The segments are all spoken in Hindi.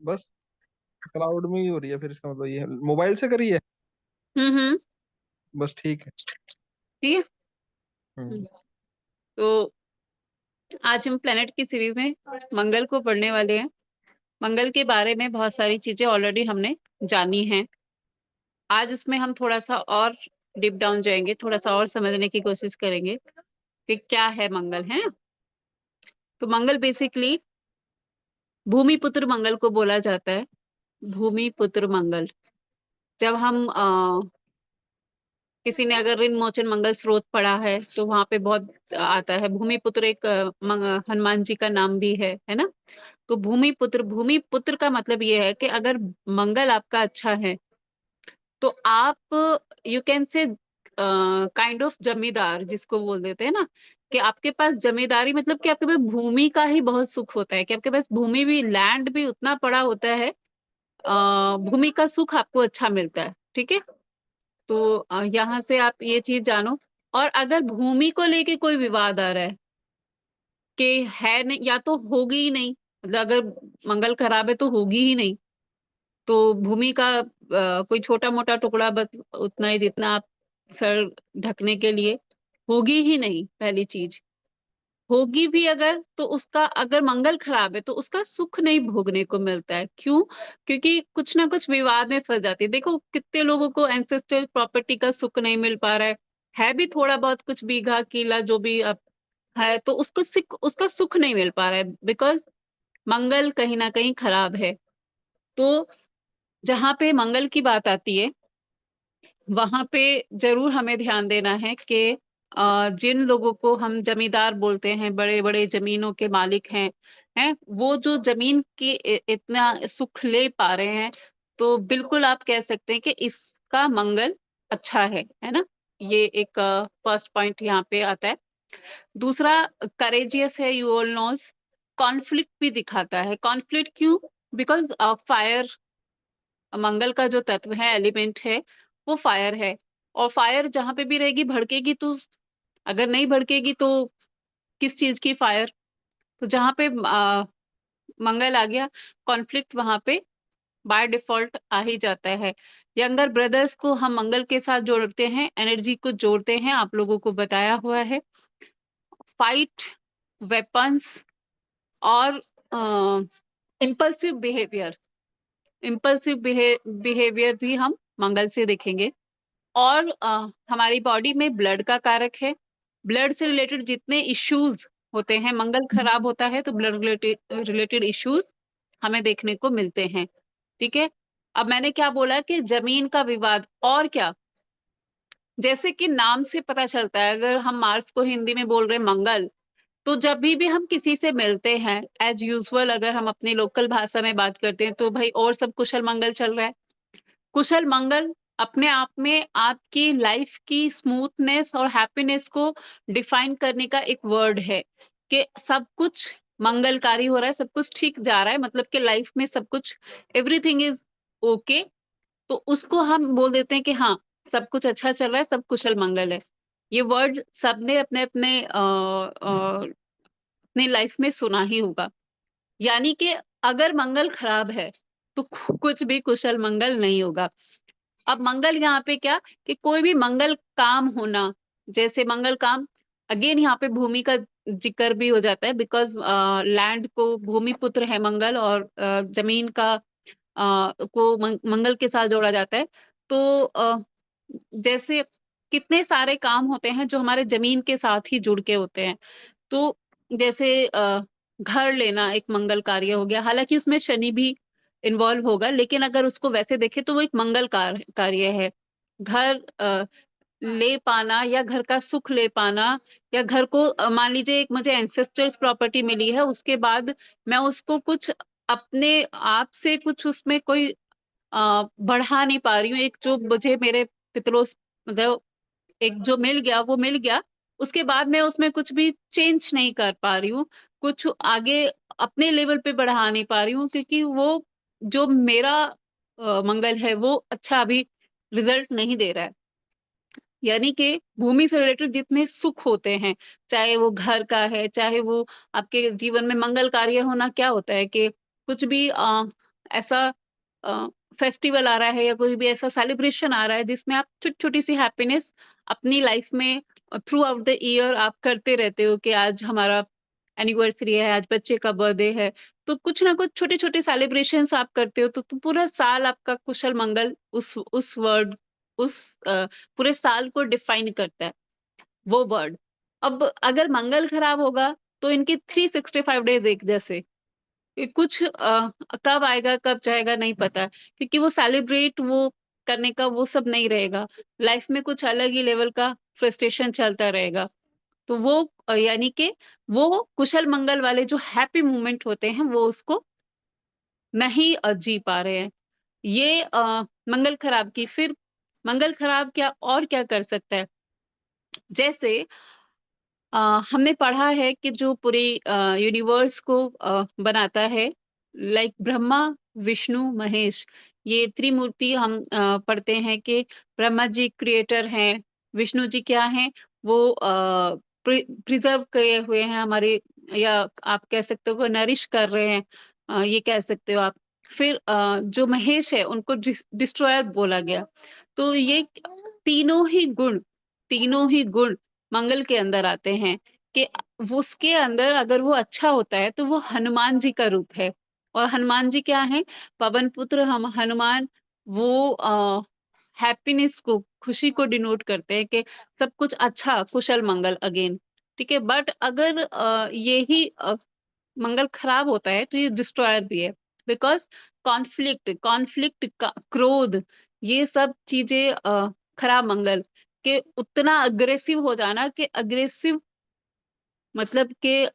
बस क्लाउड में ही हो रही है, फिर इसका मतलब ये मोबाइल से करी है। हम्म। बस ठीक है। ठीक है। हम्म। हम्म। तो आज हम प्लेनेट की सीरीज में मंगल को पढ़ने वाले हैं। मंगल के बारे में बहुत सारी चीजें ऑलरेडी हमने जानी हैं। आज उसमें हम थोड़ा सा और डीप डाउन जाएंगे, थोड़ा सा और समझने की कोशिश करेंगे कि क्या है मंगल, है ना। तो मंगल बेसिकली भूमि पुत्र मंगल को बोला जाता है। भूमि पुत्र मंगल। जब हम किसी ने अगर ऋण मोचन मंगल स्रोत पढ़ा है तो वहां पे बहुत आता है भूमि पुत्र। एक हनुमान जी का नाम भी है ना। तो भूमि पुत्र का मतलब ये है कि अगर मंगल आपका अच्छा है तो आप you can say kind of जमींदार जिसको बोल देते हैं ना, कि आपके पास जमींदारी मतलब कि आपके पास भूमि का ही बहुत सुख होता है, कि आपके पास भूमि भी, लैंड भी उतना पड़ा होता है। भूमि का सुख आपको अच्छा मिलता है, ठीक है। तो यहाँ से आप ये चीज जानो। और अगर भूमि को लेके कोई विवाद आ रहा है कि है नहीं या तो होगी ही नहीं, मतलब अगर मंगल खराब है तो होगी ही नहीं। तो भूमि का कोई छोटा मोटा टुकड़ा बस उतना ही जितना आप सर ढकने के लिए, होगी ही नहीं पहली चीज। होगी भी अगर तो उसका, अगर मंगल खराब है तो उसका सुख नहीं भोगने को मिलता है। क्यों? क्योंकि कुछ ना कुछ विवाद में फंस जाती है। देखो कितने लोगों को एंसेस्ट्रल प्रॉपर्टी का सुख नहीं मिल पा रहा है भी थोड़ा बहुत कुछ बीघा किला जो भी अब है, तो उसको उसका सुख नहीं मिल पा रहा है बिकॉज मंगल कहीं ना कहीं खराब है। तो जहां पे मंगल की बात आती है वहां पे जरूर हमें ध्यान देना है कि जिन लोगों को हम जमींदार बोलते हैं, बड़े बड़े जमीनों के मालिक हैं वो जो जमीन की इतना सुख ले पा रहे हैं, तो बिल्कुल आप कह सकते हैं कि इसका मंगल अच्छा है ना। ये एक फर्स्ट पॉइंट यहाँ पे आता है। दूसरा, करेजियस है, यू ऑल नोज। कॉन्फ्लिक्ट भी दिखाता है। कॉन्फ्लिक्ट क्यों? बिकॉज फायर, मंगल का जो तत्व है, एलिमेंट है, वो फायर है। और फायर जहां पे भी रहेगी भड़केगी तो, अगर नहीं भड़केगी तो किस चीज की फायर। तो जहां पे मंगल आ गया, कॉन्फ्लिक्ट वहां पे बाय डिफॉल्ट आ ही जाता है। यंगर ब्रदर्स को हम मंगल के साथ जोड़ते हैं, एनर्जी को जोड़ते हैं, आप लोगों को बताया हुआ है। फाइट, वेपन्स और इम्पल्सिव बिहेवियर। इम्पल्सिव बिहेवियर भी हम मंगल से देखेंगे। और हमारी बॉडी में ब्लड का कारक है। ब्लड से रिलेटेड जितने इश्यूज होते हैं, मंगल खराब होता है तो ब्लड रिलेटेड रिलेटेड इश्यूज हमें देखने को मिलते हैं, ठीक है। अब मैंने क्या बोला कि जमीन का विवाद और क्या, जैसे कि नाम से पता चलता है, अगर हम मार्स को हिंदी में बोल रहे हैं मंगल, तो जब भी हम किसी से मिलते हैं एज यूजुअल, अगर हम अपनी लोकल भाषा में बात करते हैं तो भाई और सब कुशल मंगल चल रहा है। कुशल मंगल अपने आप में आपकी लाइफ की स्मूथनेस और हैप्पीनेस को डिफाइन करने का एक वर्ड है, कि सब कुछ मंगलकारी हो रहा है, सब कुछ ठीक जा रहा है, मतलब कि लाइफ में सब कुछ, एवरीथिंग इज ओके। तो उसको हम बोल देते हैं कि हाँ, सब कुछ अच्छा चल रहा है, सब कुशल मंगल है। ये वर्ड सबने अपने अपने अपनी लाइफ में सुना ही होगा। यानी कि अगर मंगल खराब है तो कुछ भी कुशल मंगल नहीं होगा। अब मंगल यहाँ पे क्या, कि कोई भी मंगल काम होना, जैसे मंगल काम, अगेन यहाँ पे भूमि का जिक्र भी हो जाता है बिकॉज लैंड को भूमि पुत्र है मंगल, और जमीन का को मंगल के साथ जोड़ा जाता है। तो जैसे कितने सारे काम होते हैं जो हमारे जमीन के साथ ही जुड़ के होते हैं। तो जैसे घर लेना एक मंगल कार्य हो गया, हालांकि उसमें शनि भी इन्वॉल्व होगा, लेकिन अगर उसको वैसे देखें तो वो एक मंगल कार्य है। घर ले पाना या घर का सुख ले पाना, या घर को मान लीजिए एक मुझे एंसेस्टर्स प्रॉपर्टी मिली है, उसके बाद मैं उसको कुछ अपने आप से कुछ उसमें कोई बढ़ा नहीं पा रही हूँ। एक जो मुझे मेरे पितरों, मतलब एक जो मिल गया वो मिल गया, उसके बाद मैं उसमें कुछ भी चेंज नहीं कर पा रही हूँ, कुछ आगे अपने लेवल पे बढ़ा नहीं पा रही हूँ, क्योंकि वो जो मेरा मंगल है वो अच्छा अभी रिजल्ट नहीं दे रहा है। यानी कि भूमि से रिलेटेड जितने सुख होते हैं, चाहे वो घर का है, चाहे वो आपके जीवन में मंगल कार्य होना, क्या होता है कि कुछ भी ऐसा फेस्टिवल आ रहा है या कोई भी ऐसा सेलिब्रेशन आ रहा है जिसमें आप छोटी छोटी सी हैप्पीनेस अपनी लाइफ में थ्रू आउट द ईयर आप करते रहते हो कि आज हमारा एनिवर्सरी है, आज बच्चे का बर्थडे है, तो कुछ ना कुछ छोटे छोटे सेलिब्रेशंस आप करते हो, तो पूरा साल आपका कुशल मंगल उस वर्ड उस पूरे साल को डिफाइन करता है वो वर्ड। अब अगर मंगल खराब होगा तो इनके 365 डेज एक जैसे, ये कुछ कब आएगा कब जाएगा नहीं पता, क्योंकि वो सेलिब्रेट वो करने का वो सब नहीं रहेगा, लाइफ में कुछ अलग ही लेवल का फ्रस्ट्रेशन चलता रहेगा। तो वो यानी कि वो कुशल मंगल वाले जो हैप्पी मोमेंट होते हैं वो उसको नहीं जी पा रहे हैं। ये मंगल खराब की फिर मंगल खराब क्या और क्या कर सकता है, जैसे अ, हमने पढ़ा है कि जो पूरे यूनिवर्स को बनाता है, लाइक ब्रह्मा विष्णु महेश, ये त्रिमूर्ति हम पढ़ते हैं कि ब्रह्मा जी क्रिएटर हैं, विष्णु जी क्या हैं, वो प्रिजर्व किए हुए हैं हमारे, या आप कह सकते हो नरिश कर रहे हैं, ये कह सकते हो आप। फिर जो महेश है उनको डिस्ट्रॉयर बोला गया। तो ये तीनों ही गुण तीनों ही गुण मंगल के अंदर आते हैं कि वो उसके अंदर अगर वो अच्छा होता है तो वो हनुमान जी का रूप है। और हनुमान जी क्या है, पवन पुत्र हम हनुमान, वो हैप्पीनेस को खुशी को डिनोट करते हैं कि सब कुछ अच्छा कुशल मंगल अगेन। ठीक है, बट अगर यही मंगल खराब होता है तो ये डिस्ट्रॉयर भी है, बिकॉज कॉन्फ्लिक्ट कॉन्फ्लिक्ट का क्रोध, ये सब चीजें खराब मंगल के उतना अग्रेसिव हो जाना कि अग्रेसिव मतलब कि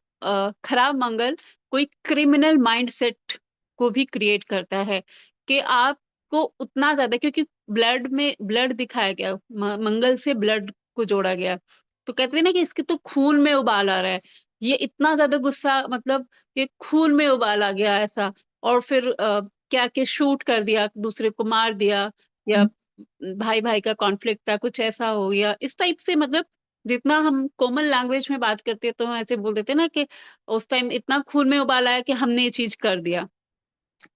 खराब मंगल कोई क्रिमिनल माइंडसेट को भी क्रिएट करता है कि आपको उतना ज्यादा, क्योंकि ब्लड में ब्लड दिखाया गया, मंगल से ब्लड को जोड़ा गया, तो कहते हैं ना कि इसके तो खून में उबाल आ रहा है, ये इतना ज्यादा गुस्सा, मतलब ये खून में उबाल आ गया ऐसा। और फिर क्या कि शूट कर दिया, दूसरे को मार दिया, या भाई भाई का कॉन्फ्लिक्ट था, कुछ ऐसा हो गया इस टाइप से, मतलब जितना हम कॉमन लैंग्वेज में बात करते हैं तो हम ऐसे बोल देते हैं ना कि उस टाइम इतना खून में उबाल आया कि हमने ये चीज कर दिया।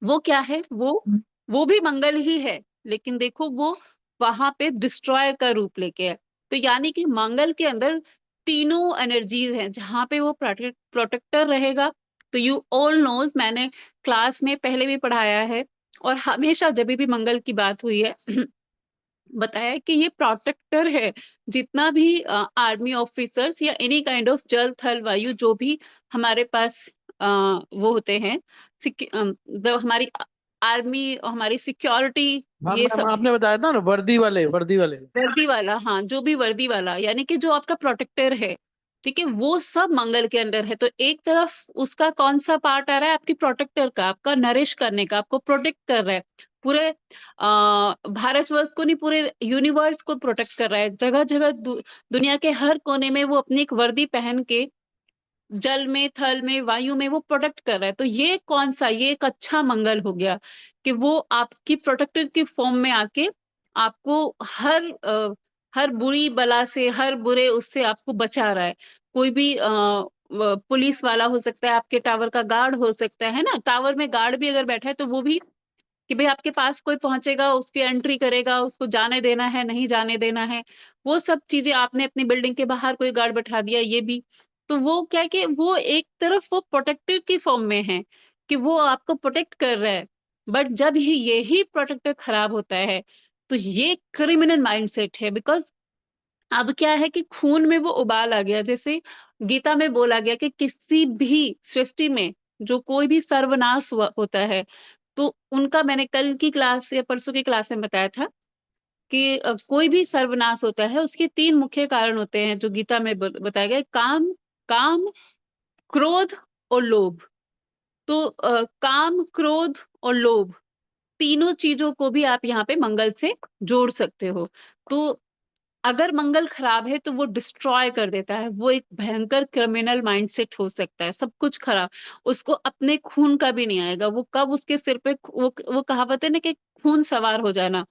वो क्या है, वो भी मंगल ही है, लेकिन देखो वो वहां पे डिस्ट्रॉयर का रूप लेके है। तो यानी कि मंगल के अंदर तीनों एनर्जीज हैं, जहां पे वो प्रोटेक्टर रहेगा। तो यू ऑल नोज, मैंने क्लास में पहले भी पढ़ाया है, और हमेशा जब भी मंगल की बात हुई है बताया कि ये प्रोटेक्टर है। जितना भी आर्मी ऑफिसर्स या एनी काइंड ऑफ जल थल वायु जो भी हमारे पास वो होते हैं, हमारी आर्मी और हमारी सिक्योरिटी, हाँ ये मैम, सब आपने बताया था ना, वर्दी वाले। वर्दी वाला, हाँ जो भी वर्दी वाला यानी कि जो आपका प्रोटेक्टर है, ठीक है, वो सब मंगल के अंदर है। तो एक तरफ उसका कौन सा पार्ट आ रहा है, आपकी प्रोटेक्टर का, आपका नरिश करने का, आपको प्रोटेक्ट कर रहा है, पूरे भारतवर्ष को नहीं पूरे यूनिवर्स को प्रोटेक्ट कर रहा है, जगह जगह दुनिया के हर कोने में वो अपनी एक वर्दी पहन के जल में थल में वायु में वो प्रोटेक्ट कर रहा है। तो ये कौन सा, ये एक अच्छा मंगल हो गया कि वो आपकी प्रोटेक्टर की फॉर्म में आके आपको हर बुरी बला से, हर बुरे उससे आपको बचा रहा है। कोई भी पुलिस वाला हो सकता है, आपके टावर का गार्ड हो सकता है ना, टावर में गार्ड भी अगर बैठा है तो वो भी कि भाई आपके पास कोई पहुंचेगा उसकी एंट्री करेगा, उसको जाने देना है नहीं जाने देना है, वो सब चीजें। आपने अपनी बिल्डिंग के बाहर कोई गार्ड बैठा दिया, ये भी, तो वो क्या है कि वो एक तरफ वो प्रोटेक्टिव की फॉर्म में है कि वो आपको प्रोटेक्ट कर रहा है। बट जब ही यही प्रोटेक्टर खराब होता है तो ये क्रिमिनल माइंडसेट है, बिकॉज अब क्या है कि खून में वो उबाल आ गया। जैसे गीता में बोला गया कि किसी भी सृष्टि में जो कोई भी सर्वनाश होता है, तो उनका मैंने कल की क्लास या परसों की क्लास में बताया था कि कोई भी सर्वनाश होता है उसके तीन मुख्य कारण होते हैं जो गीता में बताया गया है, काम, काम, क्रोध और लोभ। तो काम, क्रोध और लोभ, तीनों चीजों को भी आप यहाँ पे मंगल से जोड़ सकते हो। तो अगर मंगल खराब है तो वो डिस्ट्रॉय कर देता है, वो एक भयंकर क्रिमिनल माइंडसेट हो सकता है, सब कुछ खराब। उसको अपने खून का भी नहीं आएगा, वो कब उसके सिर पे वो कहावत है ना कि खून सवार हो जाना,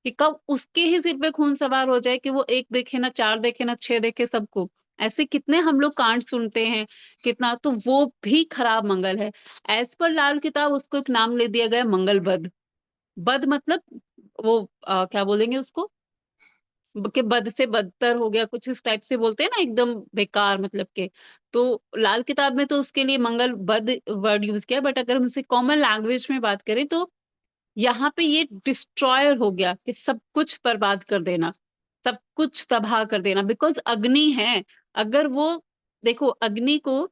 कि कब उसके ही सिर पे खून सवार हो जाए कि वो एक देखे ना चार देखे ना छह देखे सबको, ऐसे कितने हम लोग कांड सुनते हैं, कितना, तो वो भी खराब मंगल है। एज पर लाल किताब उसको एक नाम ले दिया गया मंगल बद। बद मतलब वो क्या बोलेंगे उसको, कि बद से बदतर हो गया, कुछ इस टाइप से बोलते हैं ना, एकदम बेकार मतलब के। तो लाल किताब में तो उसके लिए मंगल बद वर्ड यूज किया, बट अगर हम उसे कॉमन लैंग्वेज में बात करें तो यहाँ पे ये डिस्ट्रॉयर हो गया, कि सब कुछ बर्बाद कर देना, सब कुछ तबाह कर देना, बिकॉज अग्नि है। अगर वो, देखो अग्नि को,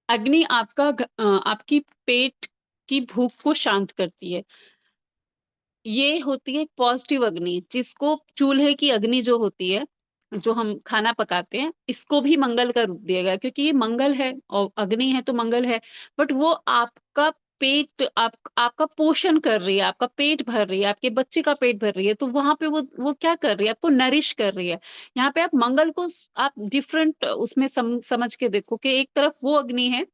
अग्नि आपकी पेट की भूख को शांत करती है। ये होती है पॉजिटिव अग्नि, जिसको चूल्हे की अग्नि जो होती है, जो हम खाना पकाते हैं, इसको भी मंगल का रूप दिया गया है, क्योंकि ये मंगल है और अग्नि है तो मंगल है। बट वो आपका पेट, आपका पोषण कर रही है, आपका पेट भर रही है, आपके बच्चे का पेट भर रही है, तो वहां पे वो क्या कर रही है, आपको नरिश कर रही है। यहाँ पे आप मंगल को आप डिफरेंट उसमें समझ के देखो, कि एक तरफ वो अग्नि है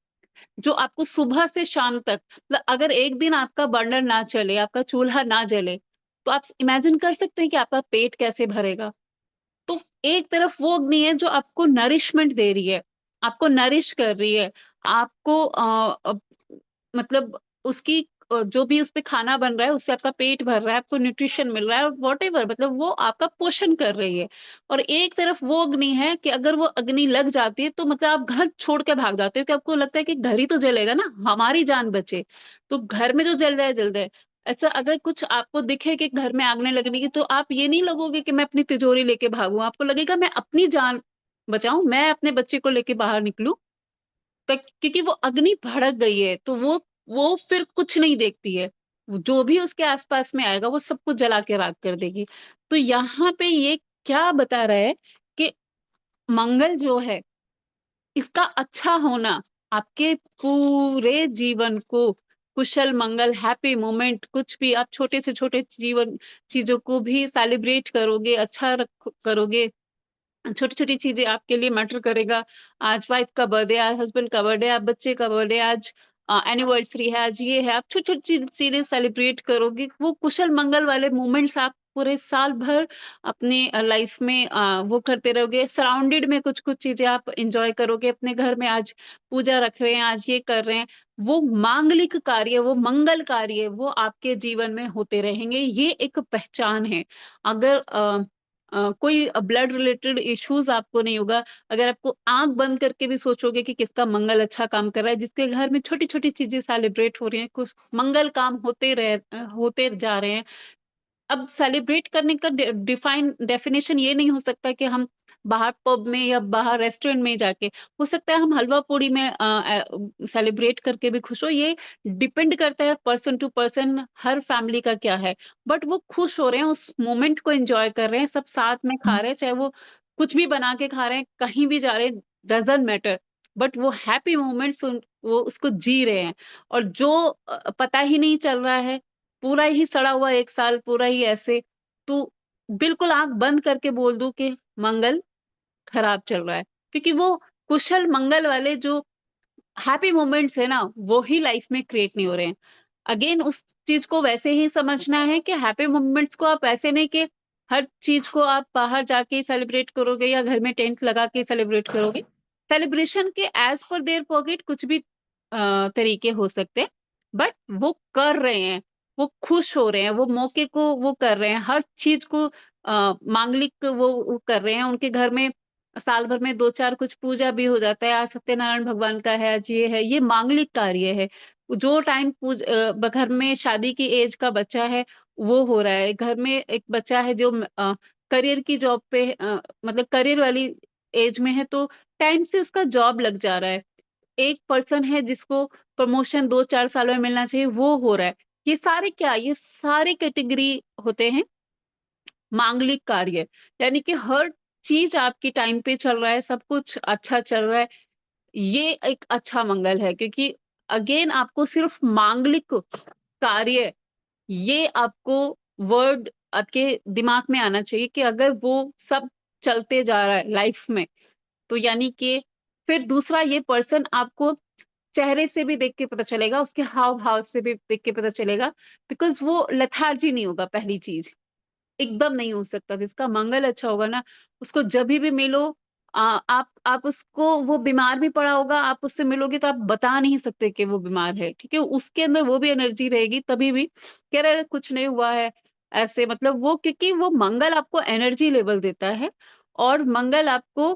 जो आपको सुबह से शाम तक, मतलब अगर एक दिन आपका बर्नर ना चले, आपका चूल्हा ना जले, तो आप इमेजिन कर सकते हैं कि आपका पेट कैसे भरेगा। तो एक तरफ वो अग्नि है जो आपको नरिशमेंट दे रही है, आपको नरिश कर रही है, आपको मतलब उसकी जो भी उसपे खाना बन रहा है उससे आपका पेट भर रहा है, आपको न्यूट्रिशन मिल रहा है, व्हाटएवर, मतलब वो आपका पोषण कर रही है। और एक तरफ वो अग्नि है कि अगर वो अग्नि लग जाती है तो मतलब आप घर छोड़ के भाग जाते हो, कि आपको लगता है कि घर ही तो जलेगा ना, हमारी जान बचे, तो घर में जो जल जाए जल जाए। ऐसा अगर कुछ आपको दिखे कि घर में आग नहीं लगने की, तो आप ये नहीं लगोगे कि मैं अपनी तिजोरी लेके भागूं, आपको लगेगा मैं अपनी जान बचाऊं, मैं अपने बच्चे को लेके बाहर निकलूं, तक, क्योंकि वो अग्नि भड़क गई है, तो वो फिर कुछ नहीं देखती है, जो भी उसके आसपास में आएगा वो सब कुछ जला के राख कर देगी। तो यहाँ पे ये क्या बता रहा है कि मंगल जो है, इसका अच्छा होना आपके पूरे जीवन को कुशल मंगल, हैप्पी मोमेंट, कुछ भी आप छोटे से छोटे जीवन चीजों को भी सेलिब्रेट करोगे, अच्छा करोगे, छोटी-छोटी चीज़ें आपके लिए मैटर करेगा। आज वाइफ का बर्थडे, आज हस्बैंड का बर्थडे, आज बच्चे का बर्थडे, आज एनिवर्सरी है, आज ये है। आप छोटी-छोटी चीज़ें सेलिब्रेट करोगे, वो कुशल मंगल वाले मोमेंट्स आप पूरे साल भर अपने लाइफ में वो करते रहोगे। सराउंडेड में कुछ-कुछ चीज़ें आप एन्जॉय करोगे। अपने घर में आज पूजा रख रहे हैं, आज ये कर रहे हैं। वो मांगलिक कार्य, वो मंगल कार्य, वो आपके जीवन में होते रहेंगे। ये एक पहचान है। अगर कोई ब्लड रिलेटेड इश्यूज आपको नहीं होगा। अगर आपको आँख बंद करके भी सोचोगे कि किसका मंगल अच्छा काम कर रहा है, जिसके घर में छोटी-छोटी चीज़ें सेलिब्रेट हो रही हैं, कुछ मंगल काम होते जा रहे हैं। अब सेलिब्रेट करने का डेफिनेशन ये नहीं हो सकता कि हम बाहर पब में या बाहर रेस्टोरेंट में जाके, हो सकता है हम हलवा पूड़ी में सेलिब्रेट करके भी खुश हो। ये डिपेंड करता है पर्सन टू पर्सन, हर फैमिली का क्या है। बट वो खुश हो रहे हैं, उस मोमेंट को एंजॉय कर रहे हैं, सब साथ में खा रहे हैं, चाहे वो कुछ भी बना के खा रहे हैं, कहीं भी जा रहे हैं, डजंट मैटर। बट वो हैप्पी मोमेंट्स वो उसको जी रहे हैं। और जो पता ही नहीं चल रहा है, पूरा ही सड़ा हुआ 1 साल, पूरा ही ऐसे, तो बिल्कुल आँख बंद करके बोल दूँ कि मंगल खराब चल रहा है। क्योंकि वो कुशल मंगल वाले जो हैप्पी मोमेंट्स है ना, वो ही लाइफ में क्रिएट नहीं हो रहे हैं। अगेन उस चीज़ को वैसे ही समझना है कि हैप्पी मोमेंट्स को आप ऐसे नहीं कि हर चीज़ को आप बाहर जाके सेलिब्रेट करोगे या घर में टेंट लगा के सेलिब्रेट करोगे। सेलिब्रेशन के एज़ पर देयर पॉकेट कुछ भी तरीके हो सकते हैं, बट वो कर रहे हैं, वो खुश हो रहे हैं, वो मौके को वो कर रहे हैं, हर चीज़ को मांगलिक वो कर रहे हैं। उनके घर में साल भर में 2-4 कुछ पूजा भी हो जाता है, आज सत्यनारायण भगवान का है, आज ये मांगलिक कार्य है। जो टाइम घर में शादी की एज का बच्चा है, वो हो रहा है। घर में एक बच्चा है जो करियर की जॉब पे मतलब करियर वाली एज में है, तो टाइम से उसका जॉब लग जा रहा है। एक पर्सन है जिसको प्रमोशन 2-4 साल में मिलना चाहिए, वो हो रहा है। ये सारे क्या, ये सारे कैटेगरी होते हैं मांगलिक कार्य। यानी कि हर चीज़ आपकी टाइम पे चल रहा है, सब कुछ अच्छा चल रहा है। ये एक अच्छा मंगल है, क्योंकि अगेन आपको सिर्फ मांगलिक कार्य, ये आपको वर्ड आपके दिमाग में आना चाहिए कि अगर वो सब चलते जा रहा है लाइफ में, तो यानी कि फिर दूसरा ये पर्सन आपको चेहरे से भी देख के पता चलेगा, उसके हाव-भाव से भी देख के पता चलेगा, बिकॉज़ वो लेथार्जी नहीं होगा पहली चीज़। एकदम नहीं हो सकता, जिसका मंगल अच्छा होगा ना, उसको जभी भी मिलो आप उसको, वो बीमार भी पड़ा होगा, आप उससे मिलोगे तो आप बता नहीं सकते कि वो बीमार है, ठीक है? उसके अंदर वो भी एनर्जी रहेगी, तभी भी कह रहा है कुछ नहीं हुआ है, ऐसे मतलब वो, क्योंकि वो मंगल आपको एनर्जी लेवल देता है, और मंगल आपको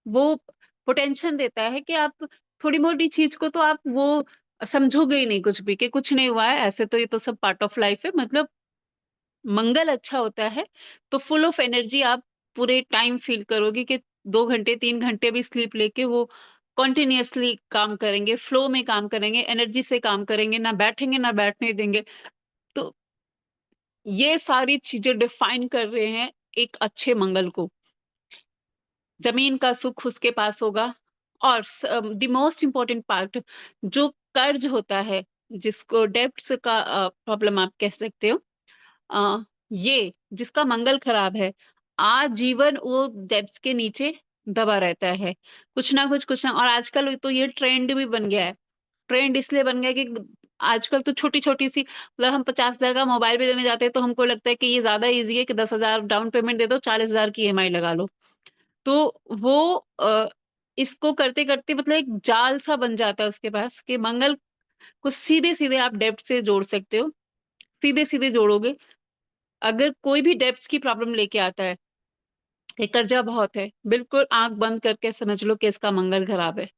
वो पोटेंशियल देता है कि आप थोड़ी मोटी चीज को तो आप वो समझोगे ही नहीं कुछ भी, कि कुछ नहीं हुआ है, ऐसे तो ये तो सब पार्ट ऑफ लाइफ है। मतलब मंगल अच्छा होता है तो फुल ऑफ एनर्जी आप पूरे टाइम फील करोगे, कि 2 घंटे 3 घंटे भी स्लीप लेके वो कॉन्टिन्यूअसली काम करेंगे, फ्लो में काम करेंगे, एनर्जी से काम करेंगे, ना बैठेंगे ना बैठने देंगे। तो ये सारी चीजें डिफाइन कर रहे हैं एक अच्छे मंगल को। जमीन का सुख उसके पास होगा, और द मोस्ट इम्पोर्टेंट पार्ट, जो कर्ज होता है, जिसको डेब्ट्स का प्रॉब्लम आप कह सकते हो, अ, ये जिसका मंगल खराब है, आजीवन वो डेब्ट्स के नीचे दबा रहता है, कुछ ना। और आजकल तो ये ट्रेंड भी बन गया है। ट्रेंड इसलिए बन गया कि आजकल तो छोटी-छोटी सी, मतलब हम 50,000 का मोबाइल भी लेने जाते हैं तो हमको लगता है कि ये ज़्यादा ईज़ी है कि 10,000 डाउन पेमेंट दे दो, 40,000 की ईएमआई लगा लो। तो वो इसको करते-करते मतलब एक जाल सा बन जाता है उसके पास, कि मंगल को सीधे-सीधे आप डेब्ट से जोड़ सकते हो, सीधे-सीधे जोड़ोगे। अगर कोई भी डेब्ट्स की प्रॉब्लम लेके आता है, कि कर्जा बहुत है, बिल्कुल आँख बंद करके समझ लो कि इसका मंगल खराब है।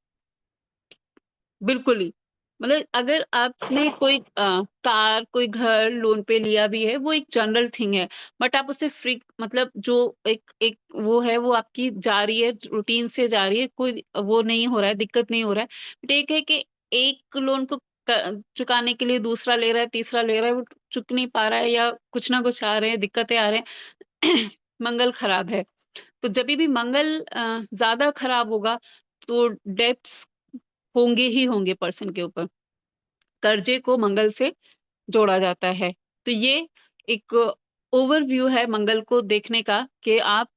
बिल्कुल ही। मतलब अगर आपने कोई कार, कोई घर लोन पे लिया भी है, वो एक जनरल थिंग है, बट आप उसे फ्री, मतलब जो एक एक वो है, वो आपकी जा रही है, रूटीन से जा रही है, कोई वो नहीं हो रहा है, दिक्कत नहीं हो रहा है। बट एक है कि एक लोन को चुकाने के लिए दूसरा ले रहा है, तीसरा ले रहा है, वो चुक नहीं पा रहा है, या कुछ ना कुछ आ रहे हैं, दिक्कतें आ रहे हैं, मंगल खराब है। तो जभी भी मंगल ज़्यादा खराब होगा, तो डेब्ट्स होंगे ही होंगे पर्सन के ऊपर। कर्जे को मंगल से जोड़ा जाता है। तो ये एक ओवरव्यू है मंगल को देखने का, कि आप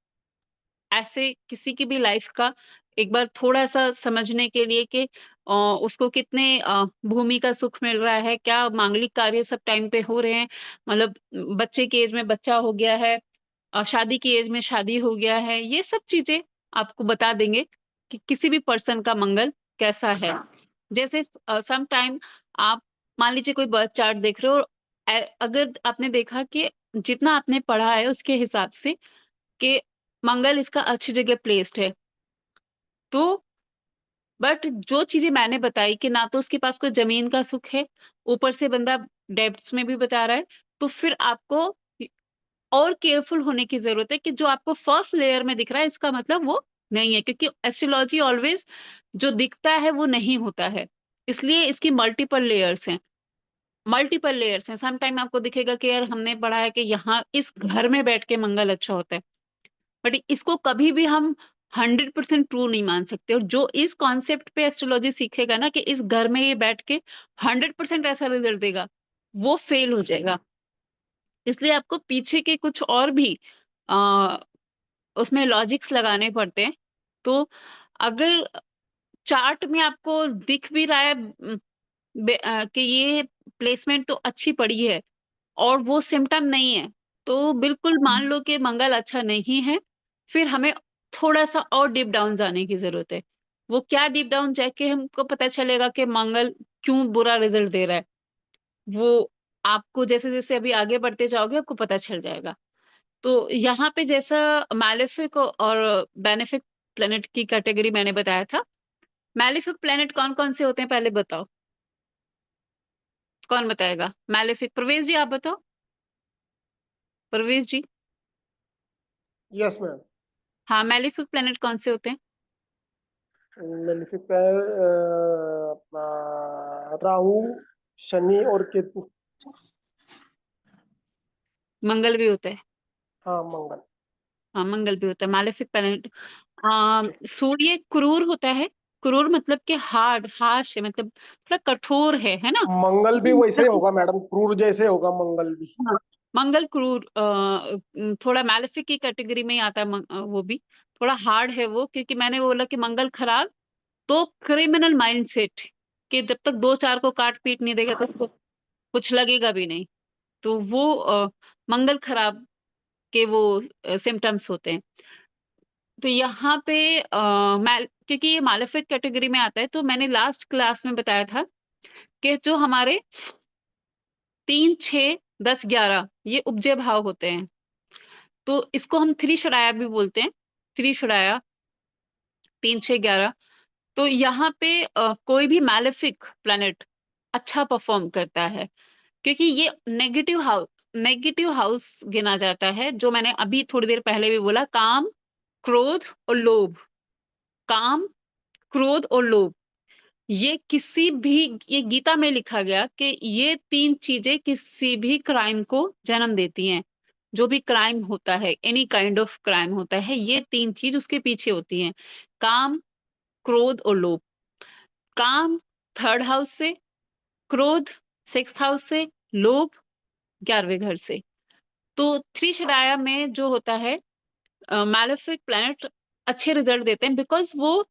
ऐसे किसी की भी लाइफ का एक बार थोड़ा-सा समझने के लिए, कि उसको कितने भूमि का सुख मिल रहा है, क्या मांगलिक कार्य सब टाइम पे हो रहे हैं, मतलब बच्चे की एज में बच्चा हो गया है, शादी की एज में शादी हो गया है, ये सब चीज़ें आपको बता देंगे कि किसी भी पर्सन का मंगल कैसा है। जैसे सम टाइम आप मान लीजिए कोई बर्थ चार्ट देख रहे हो, और अगर आपने देखा कि जितना आपने पढ़ा है उसके हिसाब से कि मंगल इसका अच्छी जगह प्लेस्ड है, तो बट जो चीज़ें मैंने बताई कि ना तो उसके पास कोई ज़मीन का सुख है, ऊपर से बंदा डेब्ट्स में भी बता रहा है, तो फिर आपको और केयरफुल होने की ज़रूरत है, कि जो आपको फर्स्ट लेयर में दिख रहा है इसका मतलब वो नहीं है, क्योंकि एस्ट्रोलॉजी ऑलवेज़ जो दिखता है वो नहीं होता है। इसलिए इसकी मल्टीपल लेयर्स हैं। मल्टीपल लेयर्स हैं। सम टाइम आपको दिखेगा कि यार हमने पढ़ा है कि यहाँ इस घर में बैठ के मंगल अच्छा होता है। बट इसको कभी भी हम 100% ट्रू नहीं मान सकते, और जो इस कॉन्सेप्ट पे एस्ट्रोलॉजी सीखेगा ना कि इस घर में ये बैठ के 100% ऐसा रिजल्ट देगा, वो फेल हो जाएगा। इसलिए आपको पीछे के कुछ और भी अ, उसमें लॉजिक्स लगाने पड़ते हैं। तो अगर चार्ट में आपको दिख भी रहा है कि ये प्लेसमेंट तो अच्छी पड़ी है, और वो सिम्पटम नहीं है, तो बिल्कुल मान लो कि मंगल अच्छा नहीं है, फिर हमें थोड़ा-सा और डीप डाउन जाने की ज़रूरत है। वो क्या डीप डाउन जाके हमको पता चलेगा कि मंगल क्यों बुरा रिज़ल्ट दे रहा है, वो आपको जैसे-जैसे अभी आगे बढ़ते जाओगे आपको पता चल जाएगा। तो यहाँ पे जैसा मैलेफिक और बेनेफिक प्लैनेट की कैटेगरी मैंने बताया था, मैलेफिक प्लैनेट कौन-कौन से होते हैं पहले बताओ? कौन बताएगा? मैलेफिक, प्रवेश जी आप बताओ? प्रवेश जी? Yes ma'am. हाँ, मैलेफिक प्लैनेट कौन से होते हैं? मेलिफिक अपना राहु, शनि और केतु। मंगल भी होता है। हाँ मंगल। हाँ, मंगल भी होता है, मैलेफिक प्लैनेट। सूर्य क्रूर होता है। क्रूर मतलब कि हार्ड, हार्श है, मतलब थोड़ा कठोर है ना? मंगल भी वैसे ही होगा मैडम, क्रूर जैसे होगा मंगल भी। हाँ, मंगल क्रूर थोड़ा मैलेफिक की कैटेगरी में ही आता है, वो भी थोड़ा हार्ड है वो, क्योंकि मैंने बोला कि मंगल खराब तो क्रिमिनल माइंडसेट, कि जब तक 2-4 को काट-पीट नहीं देगा तो उसको कुछ लगेगा भी नहीं। तो वो मंगल खराब के वो सिम्पटम्स होते हैं। तो यहाँ पे क्योंकि ये मालेफिक कैटेगरी में आता है, तो मैंने लास्ट क्लास में बताया था कि जो हमारे 3, 6, 10, 11 ये उपजय भाव होते हैं, तो इसको हम त्रिशराया भी बोलते हैं। त्रिशराया 3, 6, 11। तो यहाँ पे कोई भी मैलेफिक प्लैनेट अच्छा परफॉर्म करता है, क्योंकि ये नेगेटिव हाउस गिना जाता है, जो मैंने अभी थोड़ी देर पहले भी बोला, काम, क्रोध और लोभ। काम, क्रोध और लोभ, ये गीता में लिखा गया कि ये 3 चीजें किसी भी क्राइम को जन्म देती हैं। जो भी क्राइम होता है, एनी काइंड ऑफ क्राइम होता है, ये 3 चीज उसके पीछे होती हैं, काम, क्रोध और लोभ। काम 3rd हाउस से, क्रोध 6th हाउस से, लोभ 11वें घर से। तो त्रिशराया में जो होता है, मैलेफिक प्लैनेट अच्छे रिजल्ट देते हैं, बिकॉज वो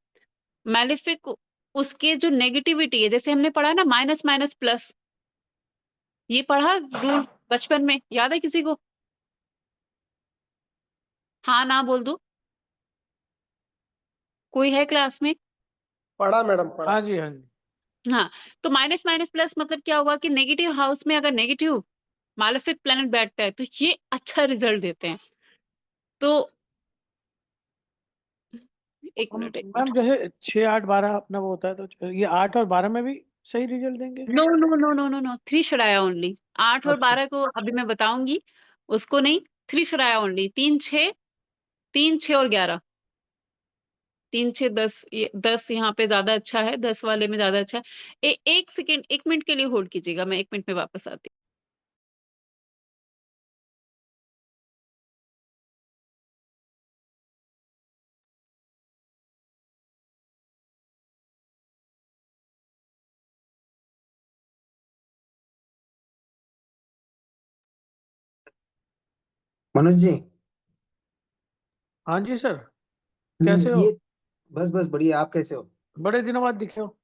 मैलेफिक, उसके जो नेगेटिविटी है, जैसे हमने पढ़ा ना माइनस माइनस प्लस, ये पढ़ा रूल बचपन में, याद है किसी को? हाँ ना बोल दो, कोई है क्लास में? पढ़ा मैडम, पढ़ा। हाँ जी, हाँ जी। हाँ, तो माइनस माइनस प्लस मतलब क्या हुआ कि नेगेटिव हाउस में अगर नेगेटिव मालेफिक प्लैनेट बैठता है तो ये अच्छा रिजल्ट देते हैं। तो एक मिनट, एक मैम मिनट। जैसे 6, 8, 12 अपना वो होता है, तो ये 8 और 12 में भी सही रिजल्ट देंगे? No no no no no no, त्रिशराया ओनली। 8 और अच्छा 12 को अभी मैं बताऊंगी, उसको नहीं। त्रिशराया ओनली, 3, 6, 3, 6 और 11। 3, 6, 10, 10 यहाँ पे ज्यादा अच्छा है, 10 वाले में ज्यादा अच्छा है। एक सेकेंड, 1 मिनट के लिए होल्ड कीजिएगा, मैं 1 मिनट में वापस आती हूँ। मनोज जी। हाँ जी सर, कैसे हो? ये बस बस बढ़िया। आप कैसे हो? बड़े दिनों बाद दिखे हो।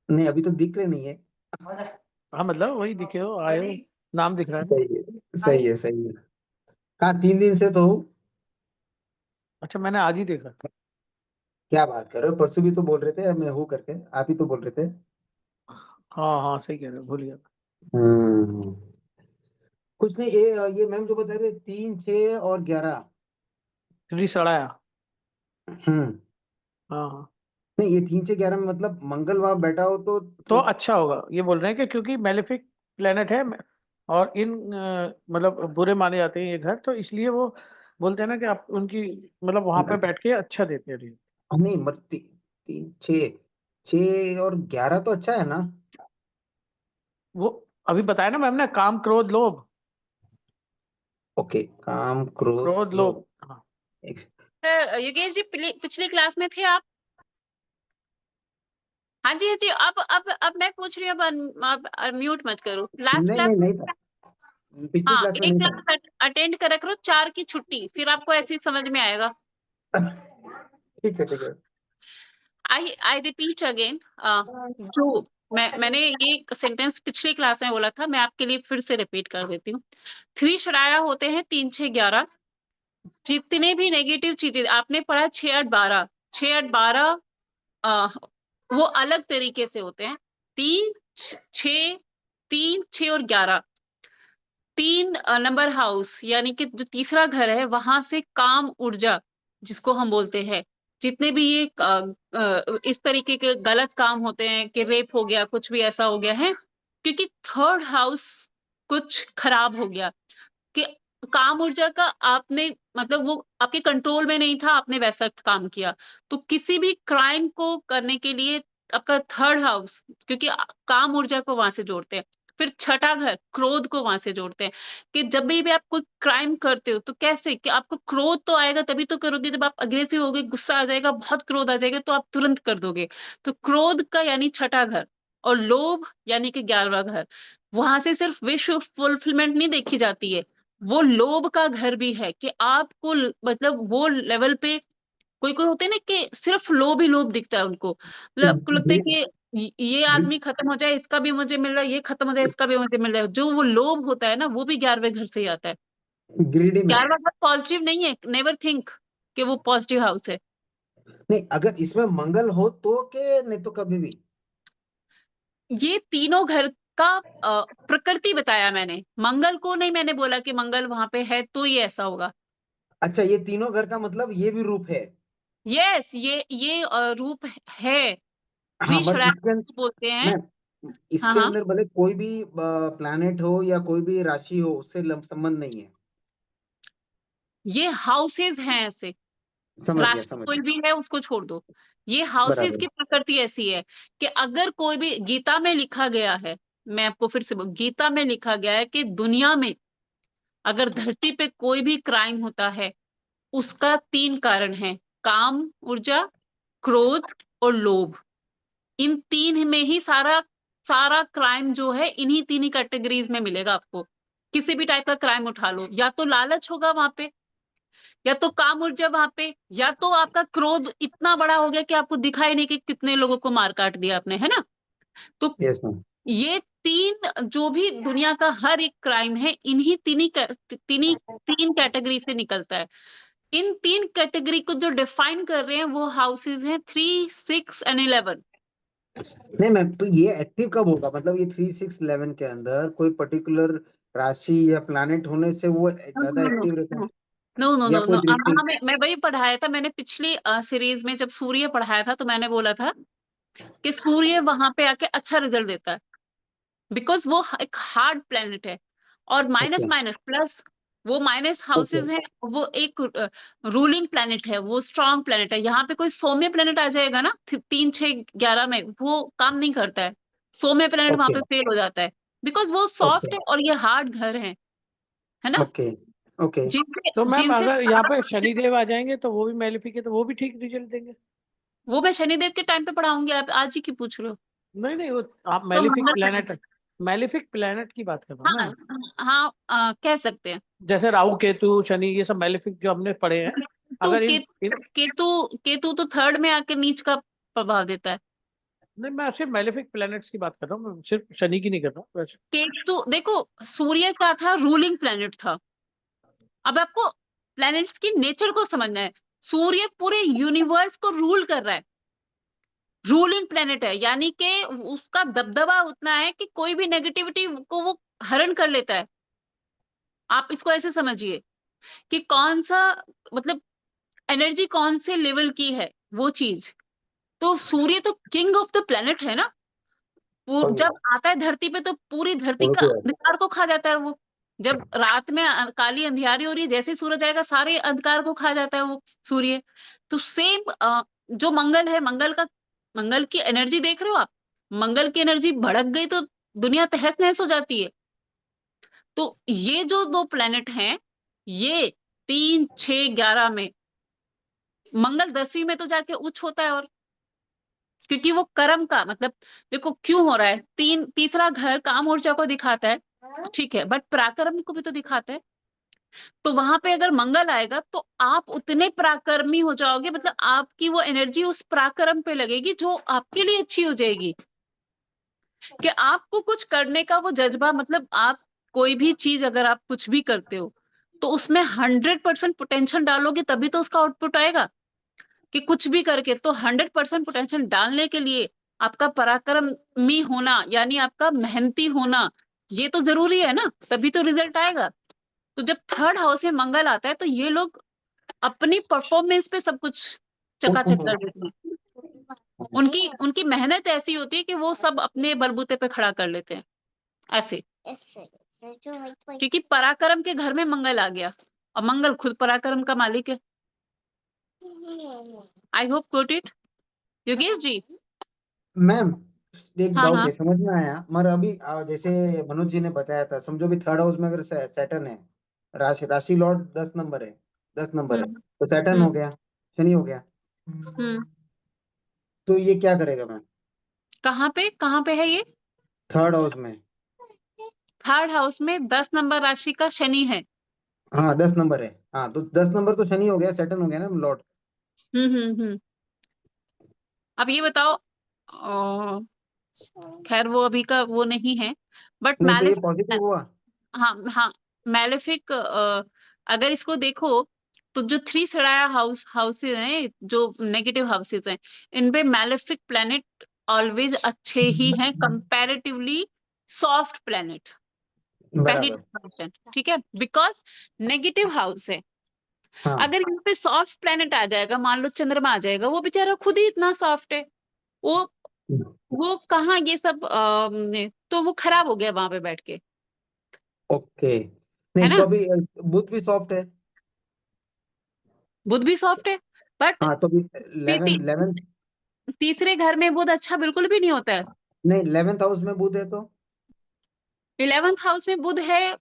नहीं, अभी तो दिख रहे नहीं है। हाँ मतलब वही दिखे हो, आए हो, नाम दिख रहा है। सही है, सही है, सही है। कहाँ 3 दिन से तो हूँ। अच्छा, मैंने आज ही देखा। क्या बात कर रहे हो? परसों भी तो बोल रहे थे मैं हूँ करके, आप ही तो बोल रहे थे। हाँ हाँ, सही कह रहे हो, भूल गया। हम्म। कुछ नहीं, ये मैम जो बता रहे 3, 6 और 11। त्रिशराया। हम्म। हाँ हाँ, नहीं, ये 3, 6, 11 में मतलब मंगल वहां बैठा हो तो तो अच्छा होगा, ये बोल रहे हैं कि क्योंकि मेलेफिक प्लेनेट है, और इन मतलब बुरे माने जाते हैं ये घर, तो इसलिए वो बोलते हैं ना कि आप उनकी मतलब वहां पे बैठ के अच्छा देते हैं। नहीं मत 3, 6, 6 और 11 तो अच्छा है ना? वो अभी बताया ना मैम ने, काम, क्रोध, लोभ। ओके, काम, क्रोध, क्रोध, लोभ। लोभ, हाँ। सर योगेश जी, पिछली क्लास में थे आप? हाँ जी, हाँ जी। अब मैं पूछ रही हूँ, अब म्यूट मत करो। लास्ट नहीं क्लास, नहीं, नहीं था। पिछली हाँ, क्लास में एक नहीं था। क्लास अटेंड करा करो, 4 की छुट्टी, फिर आपको ऐसे ही समझ में आएगा। ठीक है, ठीक है। आई रिपीट अगेन, जो मैंने ये सेंटेंस पिछली क्लास में बोला था, मैं आपके लिए फिर से रिपीट कर देती हूँ। त्रिशराया होते हैं 3, 6, 11। जितने भी नेगेटिव चीजें आपने पढ़ा, 6, 8, 12, 6, 8, 12, वो अलग तरीके से होते हैं। 3, 6, 3, 6 और 11, 3 नंबर हाउस, यानी कि जो तीसरा घर है, वहां से काम ऊर्जा जिसको हम बोलते हैं, जितने भी ये इस तरीके के गलत काम होते हैं कि रेप हो गया, कुछ भी ऐसा हो गया है, क्योंकि 3rd हाउस कुछ खराब हो गया, कि काम ऊर्जा का आपने मतलब वो आपके कंट्रोल में नहीं था, आपने वैसा काम किया। तो किसी भी क्राइम को करने के लिए आपका 3rd हाउस, क्योंकि काम ऊर्जा को वहां से जोड़ते हैं। फिर 6ठा घर क्रोध को वहां से जोड़ते हैं, कि जब भी आप कोई क्राइम करते हो तो कैसे कि आपको क्रोध तो आएगा, तभी तो करोगे, जब आप अग्रेसिव होगे, गुस्सा आ जाएगा, बहुत क्रोध आ जाएगा, तो आप तुरंत कर दोगे। तो क्रोध का यानी 6ठा घर, और लोभ यानी कि 11वां घर, वहां से सिर्फ विश फुलफिलमेंट नहीं देखी जाती है, वो लोभ का घर भी है, कि आपको मतलब वो लेवल पे कोई कोई होते हैं ना कि सिर्फ लोभ ही लोभ दिखता है उनको, मतलब आपको लगता है ग्रीड, कि ये आदमी खत्म हो जाए, इसका भी मुझे मिल रहा है, ये खत्म हो जाए, इसका भी मुझे मिल रहा है। जो वो लोभ होता है ना, वो भी 11वें घर से ही आता है। Greedy man. 11वां घर पॉजिटिव नहीं है, नेवर थिंक। कि वो पॉजिटिव हाउस है। नहीं, अगर इसमें मंगल हो तो के नहीं तो कभी भी। ये तीनों घर का प्रकृति बताया मैंने, मंगल को नहीं मैंने बोला कि मंगल वहां पे है तो ये ऐसा होगा। अच्छा, ये तीनों घर का मतलब ये भी रूप है। यस, ये रूप है, हाँ, मतलब द्विषरायण बोलते हैं। मैं हाँ इसके हाँ, अंदर भले कोई भी प्लैनेट हो या कोई भी राशि हो, उससे संबंध नहीं है। ये हाउसेज हैं ऐसे, राशि समझ कोई गया। भी है उसको छोड़ दो, ये हाउसेज बराबर। की प्रकृति ऐसी है कि अगर कोई भी, गीता में लिखा गया है, मैं आपको फिर से गीता में लिखा गया है कि दुनिया में अगर धरती पे कोई भी क्राइम होता है उसका 3 कारण है, काम ऊर्जा, क्रोध और लोभ। इन 3 में ही सारा सारा क्राइम जो है इन्हीं 3 ही कैटेगरीज में मिलेगा आपको। किसी भी टाइप का क्राइम उठा लो, या तो लालच होगा वहां पे, या तो काम ऊर्जा वहां पे, या तो आपका क्रोध इतना बड़ा हो गया कि आपको दिखाई नहीं कि कितने लोगों को मार काट दिया आपने, है ना। तो यस मैम। ये 3 जो भी दुनिया का हर एक क्राइम है इन्हीं 3 कैटेगरी से निकलता है। इन 3 कैटेगरी को जो डिफाइन कर रहे हैं वो हाउसेज हैं 3, 6 एंड 11। नहीं मैम, तो ये एक्टिव कब होगा? मतलब ये 3, 6, 11 के अंदर कोई पर्टिकुलर राशि या प्लैनेट होने से वो ज्यादा एक्टिव रहते हैं, नो नो या नो कोई नो, दृष्टि? हाँ मैं वही पढ़ाया था मैंने पिछली सीरीज में, जब सूर्य पढ़ाया था तो मैंने बोला था कि सूर्य वहां पे आके अच्छा रिजल्ट देता है, बिकॉज वो एक हार्ड प्लेनेट है। और माइनस ओके। माइनस प्लस, वो माइनस ओके। हाउसेज है, वो एक रूलिंग प्लेनेट है, वो स्ट्रांग प्लेनेट है। यहाँ पे कोई सौम्य प्लेनेट आ जाएगा ना 3, 6, 11 में, वो काम नहीं करता है, सौम्य प्लेनेट वहां ओके। पे फेल हो जाता है, बिकॉज वो ओके। सॉफ्ट है और ये हार्ड घर है ना। ओके। ओके। जिनसे तो मैम जिनसे अगर यहाँ पे शनिदेव आ जाएंगे तो वो भी मैलेफिक है, तो वो भी ठीक रिजल्ट देंगे? वो मैं शनिदेव के टाइम पे पढ़ाऊंगी, आप आज ही की पूछ रहे हो। नहीं नहीं, वो आप तो मैलेफिक प्लेनेट की बात कर रहा हूँ हाँ ना। हाँ, कह सकते हैं। जैसे राहु केतु शनि ये सब मैलेफिक जो हमने पढ़े हैं, तो अगर इन केतु केतु तो थर्ड में आके नीच का प्रभाव देता है। नहीं, मैं सिर्फ मैलेफिक प्लैनेट्स की बात कर रहा हूँ, मैं सिर्फ शनि की नहीं कर रहा हूँ वैसे। केतु देखो, सूर्य का था रूलिंग प्लेनेट था। अब आपको प्लैनेट्स की नेचर को समझना है। सूर्य पूरे यूनिवर्स को रूल कर रहा है, रूलिंग प्लेनेट है, यानी कि उसका दबदबा उतना है कि कोई भी नेगेटिविटी को वो हरण कर लेता है। आप इसको ऐसे समझिए कि कौन सा, मतलब एनर्जी कौन से लेवल की है वो चीज। तो सूर्य तो किंग ऑफ द प्लेनेट है ना, वो जब आता है धरती पे तो पूरी धरती का अंधकार को खा जाता है वो। जब रात में काली अंधियारी हो रही है, जैसे ही सूरज आएगा सारे अंधकार को खा जाता है वो सूर्य। तो सेम जो मंगल है, मंगल की एनर्जी देख रहे हो आप, मंगल की एनर्जी भड़क गई तो दुनिया तहस नहस हो जाती है। तो ये जो 2 प्लेनेट हैं, ये 3, 6, 11 में, मंगल 10वीं में तो जाके उच्च होता है, और क्योंकि वो कर्म का मतलब, देखो क्यों हो रहा है, तीसरा घर काम ऊर्जा को दिखाता है, ठीक है, बट पराक्रम को भी तो दिखाता है। तो वहां पे अगर मंगल आएगा तो आप उतने पराक्रमी हो जाओगे, मतलब आपकी वो एनर्जी उस पराक्रम पे लगेगी जो आपके लिए अच्छी हो जाएगी, कि आपको कुछ करने का वो जज्बा, मतलब आप कोई भी चीज अगर आप कुछ भी करते हो तो उसमें 100% पोटेंशियल डालोगे तभी तो उसका आउटपुट आएगा। कि कुछ भी करके तो 100% पोटेंशियल डालने के लिए आपका पराक्रमी होना, यानी आपका मेहनती होना, ये तो जरूरी है ना, तभी तो रिजल्ट आएगा। तो जब थर्ड हाउस में मंगल आता है तो ये लोग अपनी परफॉर्मेंस पे सब कुछ चकाचक कर देते हैं। उनकी उनकी मेहनत ऐसी होती है कि वो सब अपने बलबूते पे खड़ा कर लेते हैं ऐसे, क्योंकि पराक्रम के घर में मंगल आ गया और मंगल खुद पराक्रम का मालिक है। I hope got it Yogesh ji. Ma'am, एक हाँ डाउट हाँ। है, समझ में आया, मगर अभी जैसे मनोज जी ने बताया था, समझो भी थर्ड हाउस में अगर सैटर्न है, राशि राशि लॉर्ड 10 नंबर है, 10 नंबर है, हम्म तो सैटर्न हम्म हो गया, शनि हो गया, हम्म। तो ये क्या करेगा मैम? कहाँ पे है ये? थर्ड हाउस में। थर्ड हाउस में 10 नंबर राशि का शनि है। हाँ, 10 नंबर है। हाँ, तो 10 नंबर तो शनि हो गया, सैटर्न हो गया ना लॉर्ड। हम्म। अब ये बताओ, खैर वो अभी का वो नहीं है, बट नहीं तो ये मैलेफिक, पॉजिटिव हुआ। हाँ हाँ, मैलेफिक, अगर इसको देखो तो जो थ्री सड़ाया हाउसेज हैं, जो नेगेटिव हाउसेज हैं, इनपे मैलेफिक प्लैनेट ऑलवेज अच्छे ही हैं कंपैरेटिवली सॉफ्ट प्लैनेट। पहली बराबर। डेफिनेशन, ठीक है, बिकॉज नेगेटिव हाउस है। हाँ अगर यहाँ पे सॉफ्ट प्लैनेट आ जाएगा, मान लो चंद्रमा आ जाएगा, वो बेचारा खुद ही इतना सॉफ्ट है, वो कहाँ ये सब तो वो खराब हो गया वहां पे बैठ के, ओके। है नहीं ना। तो अभी बुध भी सॉफ्ट है। बुध भी सॉफ्ट है, बट हाँ तो अभी 11 तीसरे घर में बुध अच्छा बिल्कुल भी नहीं होता है। नहीं 11th हाउस में बुध है तो 11th हाउस में बुध है,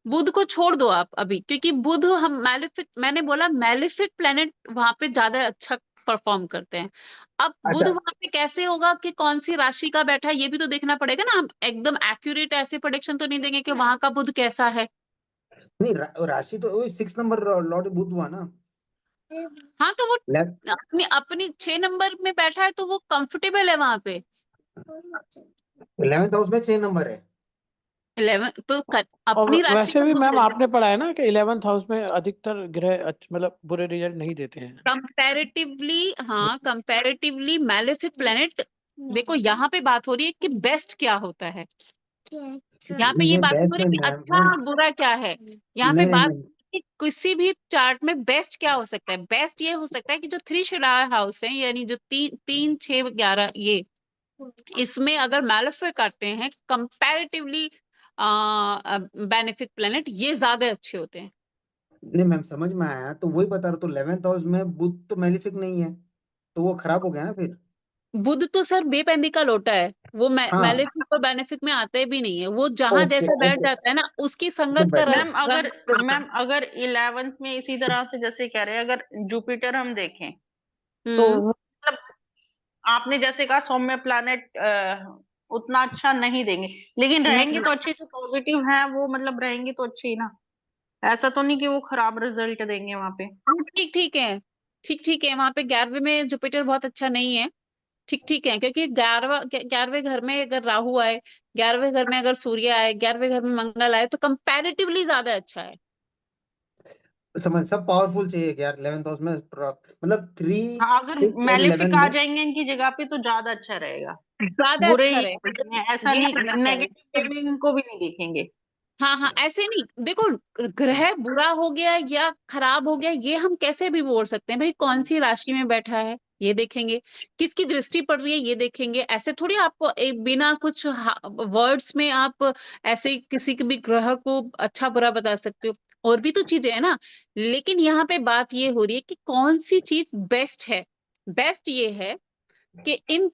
बुध को छोड़ दो आप अभी, क्योंकि बुध हम मैलेफिक, मैंने बोला मैलेफिक प्लेनेट वहां पे ज्यादा अच्छा परफॉर्म करते हैं। अब बुध अच्छा। वहां पे कैसे होगा कि कौन सी राशि का बैठा है, ये भी तो देखना पड़ेगा ना। हम एकदम एक्यूरेट ऐसे प्रोडिक्शन तो नहीं देंगे कि वहां का बुध कैसा है। नहीं राशि तो वही 6 नंबर लॉर्ड बुध हुआ ना। हाँ, तो वो ले- अपनी अपनी 6 नंबर में बैठा है, तो वो कंफर्टेबल है वहां पे। 11th हाउस में 6 नंबर है। 11 तो और अपनी राशि वैसे का भी बुध मैम आपने पढ़ा है ना कि 11th हाउस में अधिकतर ग्रह मतलब बुरे रिजल्ट नहीं देते हैं। कंपैरेटिवली, हाँ कंपैरेटिवली मैलेफिक प्लेनेट। देखो यहाँ पे बात हो रही है कि बेस्ट क्या होता है, यहाँ पे ये नहीं बात नहीं हो बेस्ट रही में कि अच्छा मैम। और बुरा क्या है। यहाँ पे नहीं नहीं बात नहीं कि किसी भी चार्ट में बेस्ट क्या हो सकता है। बेस्ट ये हो सकता है कि जो थ्री शिराया हाउस है, यानी जो 3, 6, 11 ये, इसमें अगर मैलेफिक आते हैं कंपैरेटिवली बेनिफिक प्लेनेट, ये ज्यादा अच्छे होते हैं। नहीं मैम समझ में आया तो वही बता रहा तो 11th हाउस में बुध तो मैलिफिक नहीं है तो वो खराब हो गया ना फिर। बुध तो सर बेपैंदी का लोटा है, वो हाँ मैलेफिक और बेनिफिक में आता भी नहीं है। वो जहां ओके जैसा बैठ ओके जाता है ना, उसकी तो संगत का बेटर है। मैम अगर 11th में इसी तरह से जैसे कह रहे हैं, अगर जुपिटर हम देखें तो हम्म। वो मतलब आपने जैसे कहा सौम्य प्लैनेट उतना अच्छा नहीं देंगे, लेकिन रहेंगे नहीं, तो अच्छे, जो पॉजिटिव है वो मतलब रहेंगे तो अच्छे ही ना। ऐसा तो नहीं कि वो खराब रिजल्ट देंगे वहां पे। हाँ, ठीक ठीक है, ठीक ठीक है। वहां पे 11वें में जुपिटर बहुत अच्छा नहीं है, ठीक ठीक है, क्योंकि 11वें घर में अगर राहु आए, 11वें घर में अगर सूर्य आए, 11वें घर में मंगल आए, तो कंपैरेटिवली ज्यादा अच्छा है, समझ सब पावरफुल चाहिए यार 11th हाउस में मतलब 3 हाँ, अगर 6 एंड मैलेफिक 11 आ में। जाएंगे इनकी जगह पे तो ज्यादा अच्छा रहेगा। ज्यादा बुरे अच्छा ही रहेगा। हैं, ऐसा ये नहीं हम नेगेटिव वे में इनको भी नहीं देखेंगे। हाँ हाँ, ऐसे नहीं देखो, ग्रह बुरा हो गया या खराब हो गया ये हम कैसे भी बोल सकते हैं भाई। कौन सी राशि में बैठा है ये देखेंगे, किसकी दृष्टि पड़ रही है ये देखेंगे। ऐसे थोड़ी आपको एक बिना कुछ वर्ड्स में आप ऐसे किसी के भी ग्रह को अच्छा बुरा बता सकते हो। और भी तो चीजें है ना। लेकिन यहाँ पे बात ये हो रही है कि कौन सी चीज बेस्ट है। बेस्ट ये है कि इन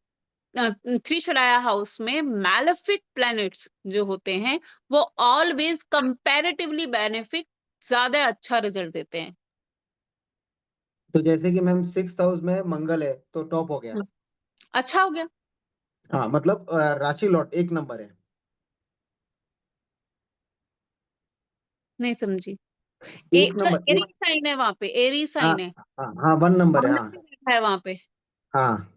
त्रिशराया हाउस में मैलेफिक प्लैनेट्स जो होते हैं, वो ऑलवेज कंपैरेटिवली बेनिफिक ज्यादा अच्छा रिजल्ट देते हैं। तो जैसे कि मैम 6th हाउस में मंगल है तो टॉप हो गया। अच्छा हो गया। हाँ मतलब राशि लॉट 1 नंबर है। नहीं समझी। एक सर नंबर एरी एक। साइन है वहां पे, एरी हाँ साइन है। हाँ हाँ 1 नंबर है मंगल हाँ। भी बैठा है वहां पे, हाँ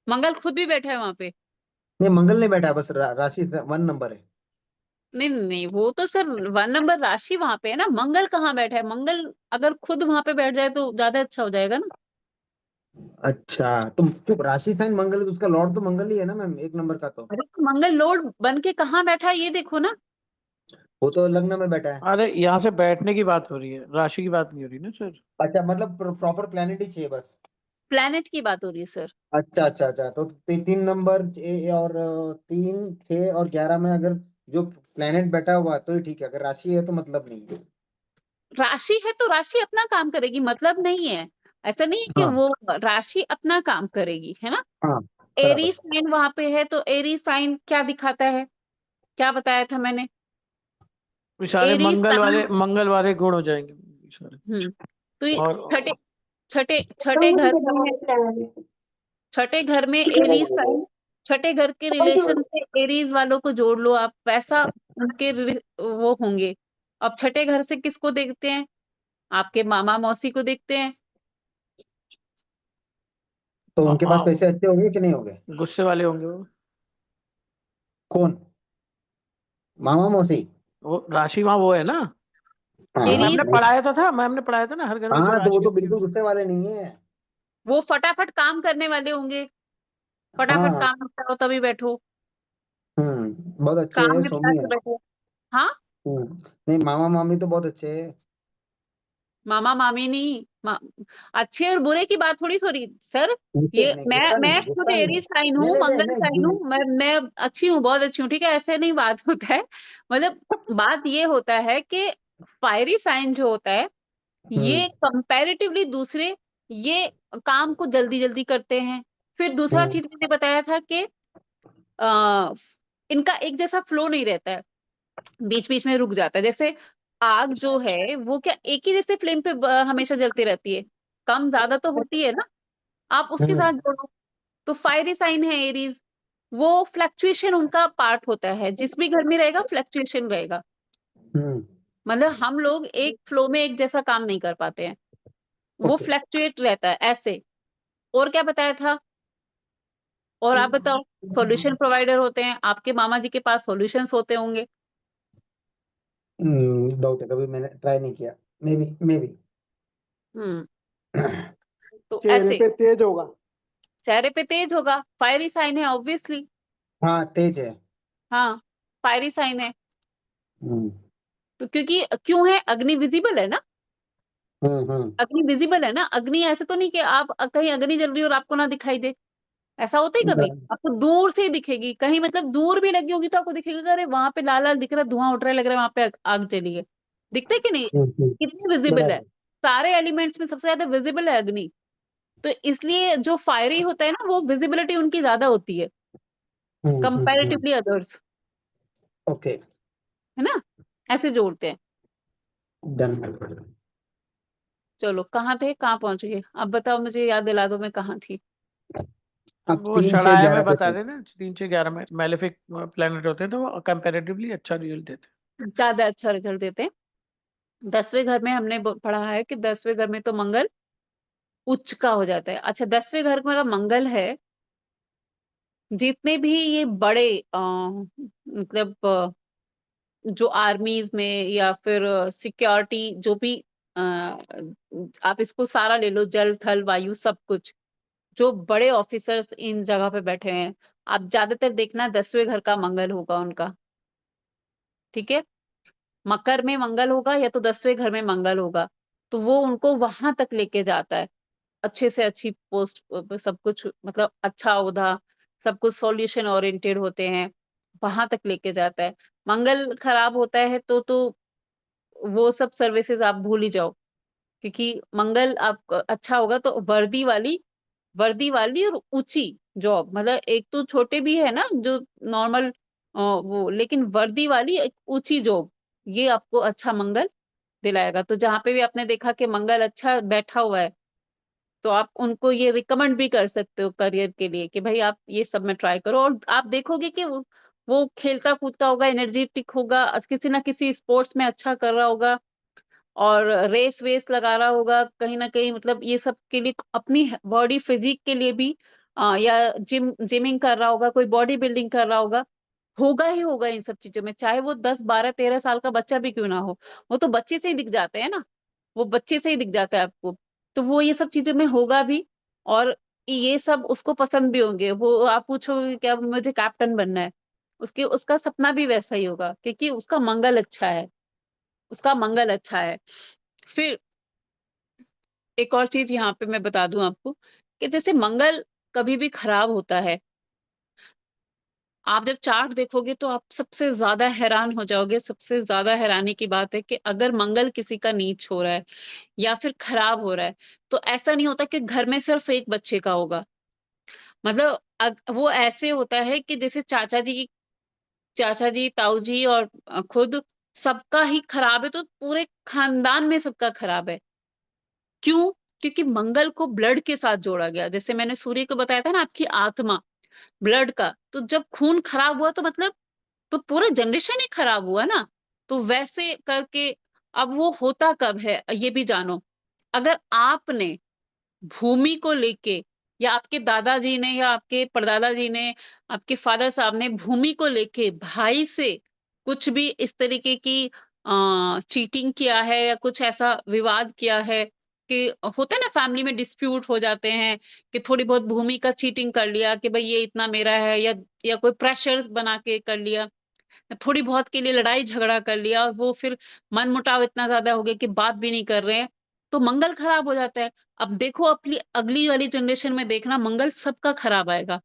मंगल खुद भी बैठा है वहां पे। नहीं मंगल नहीं बैठा है बस राशि 1 नंबर है। नहीं नहीं, वो तो सर 1 नंबर राशि वहां पे है ना। मंगल कहाँ बैठा है, मंगल अगर खुद वहां पे बैठ जाए तो ज्यादा अच्छा हो जाएगा ना। अच्छा तो राशि साइन मंगल है तो उसका लॉर्ड तो मंगल ही है ना मैम 1 नंबर का तो। अरे तो मंगल लॉर्ड बन के कहाँ बैठा है ये देखो ना। वो तो लग्न में बैठा है। अरे यहाँ से बैठने की बात हो रही है, राशि की बात नहीं हो रही ना सर। अच्छा मतलब प्रॉपर प्लेनेट ही चाहिए बस। प्लैनेट की बात हो रही है सर। अच्छा अच्छा अच्छा तो 3 नंबर और 3 6 और 11 में अगर जो प्लेनेट बैठा हुआ है तो ही ठीक है, अगर राशि है तो मतलब नहीं है। राशि है तो राशि अपना काम करेगी, मतलब नहीं है। ऐसा नहीं है कि हाँ वो राशि अपना काम करेगी, है ना। हाँ एरी बराबर। साइन वहां पे है, तो एरी साइन क्या दिखाता है, क्या बताया था मैंने। ये सारे एरी साइन, मंगल वाले गुण हो जाएंगे ये सारे। तो ये और छठे छठे छठे घर में है, छठे घर में एरीज साइन। छठे घर के रिलेशन से एरीज वालों को जोड़ लो आप, वैसा उनके वो होंगे। अब छठे घर से किसको देखते हैं, आपके मामा मौसी को देखते हैं। तो आ, उनके आ, पास पैसे अच्छे होंगे कि नहीं होंगे। गुस्से वाले होंगे वो। कौन मामा मौसी। वो राशि वहां वो है ना। हाँ मैम एरीज ने नहीं, पढ़ाया तो था, मैम ने पढ़ाया था ना, हर घर में एक हाँ तो वो राशि तो होती है। बिल्कुल गुस्से वाले नहीं है। वो फटाफट काम करने वाले होंगे, फटाफट हाँ, काम निपटा हो तभी बैठो, बहुत अच्छे काम है, निपटा सौम्य के है। बैठो। हाँ, नहीं, मामा मामी तो बहुत अच्छे है। मामा मामी नहीं, अच्छे और बुरे की बात थोड़ी सॉरी सर। गुस्से ये नहीं, मैं गुस्सा मैं नहीं, खुद गुस्सा नहीं। एरी साइन नहीं हूँ, नहीं नहीं मंगल नहीं साइन हूँ, मैं अच्छी हूँ, बहुत अच्छी हूँ, ठीक है, ऐसे नहीं बात होता है। मतलब बात ये होता है कि फायरी साइन जो होता है ये कंपैरेटिवली दूसरे, ये काम को जल्दी जल्दी करते हैं। फिर दूसरा हम्म चीज मैंने बताया था कि आ, इनका एक जैसा फ्लो नहीं रहता है, बीच बीच में रुक जाता है। जैसे आग जो है वो क्या एक ही जैसे फ्लेम पे हमेशा जलती रहती है, कम ज्यादा तो होती है ना, आप उसके हम्म साथ जोड़ो। तो फायरी साइन है एरीज, वो फ्लक्चुएशन उनका पार्ट होता है, जिस भी घर में रहेगा फ्लक्चुएशन रहेगा। हम्म मतलब हम लोग एक फ्लो में एक जैसा काम नहीं कर पाते हैं, वो ओके। फ्लक्चुएट रहता है ऐसे। और क्या बताया था, और आप बताओ। सॉल्यूशन प्रोवाइडर होते हैं, आपके मामा जी के पास सॉल्यूशंस होते होंगे। डाउट है, कभी मैंने ट्राई नहीं किया। May be. हम्म, तो चेहरे ऐसे पे तेज होगा। चेहरे पे तेज होगा, फायरी साइन है ऑब्वियसली। हाँ, तेज है। हाँ, फायरी साइन है। हम्म तो क्योंकि क्यों है, अग्नि विजिबल है ना, हम्म। अग्नि विजिबल है ना। अग्नि ऐसे तो नहीं कि आप कहीं अग्नि जल रही हो और आपको ना दिखाई दे, ऐसा होता ही कभी, आपको दूर से ही दिखेगी, कहीं मतलब दूर भी लगी होगी तो आपको दिखेगा कि अरे वहां पे लाल लाल दिख रहा है, धुआं उठ रहा है, लग रहा है वहां पे आग जली है। दिखता है कि नहीं, कितनी विजिबल है। बराबर। सारे एलिमेंट्स में सबसे ज्यादा विजिबल है अग्नि। तो इसलिए जो फायरी होता है ना वो विजिबिलिटी उनकी ज्यादा होती है कंपैरेटिवली अदर्स, ओके, है ना, ऐसे जोड़ते हैं। डन। चलो कहाँ थे, कहाँ पहुंच गए, अब बताओ, मुझे याद दिला दो मैं कहाँ थी। अब वो 3 6 षडाया 11 में पे बता थे। रहे थे, 3 6 11 में मेलेफिक प्लेनेट होते हैं तो वो कंपैरेटिवली अच्छा रिजल्ट देते ज्यादा अच्छा रिजल्ट देते हैं। 10वें घर में हमने पढ़ा है कि 10वें घर में तो मंगल उच्च का हो जाता है। अच्छा, 10वें घर में अगर मंगल है, जितने भी ये बड़े मतलब जो आर्मीज में या फिर सिक्योरिटी जो भी आप इसको सारा ले लो, जल थल वायु सब कुछ, जो बड़े ऑफिसर्स इन जगह पे बैठे हैं, आप ज्यादातर देखना 10वें घर का मंगल होगा उनका, ठीक है। मकर में मंगल होगा या तो 10वें घर में मंगल होगा, तो वो उनको वहां तक लेके जाता है, अच्छे से अच्छी पोस्ट, सब कुछ मतलब अच्छा ओहदा, सब कुछ सॉल्यूशन ओरिएंटेड होते हैं, वहां तक लेके जाता है। मंगल खराब होता है तो वो सब सर्विसेज आप भूल ही जाओ, क्योंकि मंगल आप अच्छा होगा तो वर्दी वाली और ऊंची जॉब, मतलब एक तो छोटे भी है ना जो नॉर्मल वो, लेकिन वर्दी वाली एक ऊंची जॉब, ये आपको अच्छा मंगल दिलाएगा। तो जहां पे भी आपने देखा कि मंगल अच्छा बैठा हुआ है, तो आप उनको ये रिकमेंड भी कर सकते हो करियर के लिए कि भाई आप ये सब में ट्राई करो, और आप देखोगे कि वो खेलता कूदता होगा, एनर्जेटिक होगा, किसी ना किसी स्पोर्ट्स में अच्छा कर रहा होगा, और रेस वेस लगा रहा होगा कहीं ना कहीं, मतलब ये सब के लिए अपनी बॉडी फिजिक के लिए भी या जिमिंग कर रहा होगा, कोई बॉडी बिल्डिंग कर रहा होगा ही होगा इन सब चीजों में, चाहे वो 10 12 13 साल का बच्चा भी क्यों ना हो, वो तो बच्चे से ही दिख जाते हैं ना, वो बच्चे से ही दिख जाता है आपको। तो वो ये सब चीजों में होगा भी, और ये सब उसको पसंद भी होंगे। वो आप पूछोगे क्या मुझे कैप्टन बनना है, उसके उसका सपना भी वैसा ही होगा, क्योंकि उसका मंगल अच्छा है, उसका मंगल अच्छा है। फिर एक और चीज यहाँ पे मैं बता दूं आपको, कि जैसे मंगल कभी भी खराब होता है, आप जब चार्ट देखोगे तो आप सबसे ज्यादा हैरान हो जाओगे। सबसे ज्यादा हैरानी की बात है कि अगर मंगल किसी का नीच हो रहा है या फिर खराब हो रहा है, तो ऐसा नहीं होता कि घर में सिर्फ एक बच्चे का होगा। मतलब वो ऐसे होता है कि जैसे चाचा जी ताऊ जी और खुद सबका ही खराब है, तो पूरे खानदान में सबका खराब है। क्यों? क्योंकि मंगल को ब्लड के साथ जोड़ा गया, जैसे मैंने सूर्य को बताया था ना, आपकी आत्मा ब्लड का, तो जब खून खराब हुआ तो मतलब तो पूरा जनरेशन ही खराब हुआ ना। तो वैसे करके अब वो होता कब है ये भी जानो। अगर आपने भूमि को लेके, या आपके दादाजी ने या आपके परदादा जी ने, आपके फादर साहब ने भूमि को लेके भाई से कुछ भी इस तरीके की चीटिंग किया है या कुछ ऐसा विवाद किया है कि होता है ना फैमिली में डिस्प्यूट हो जाते हैं कि थोड़ी बहुत भूमि का चीटिंग कर लिया कि भाई ये इतना मेरा है, या कोई प्रेशर बना के कर लिया, थोड़ी बहुत के लिए लड़ाई झगड़ा कर लिया और वो फिर मन मुटाव इतना ज्यादा हो गया कि बात भी नहीं कर रहे हैं, तो मंगल खराब हो जाता है। अब देखो अपनी अगली वाली जनरेशन में देखना मंगल सबका खराब आएगा।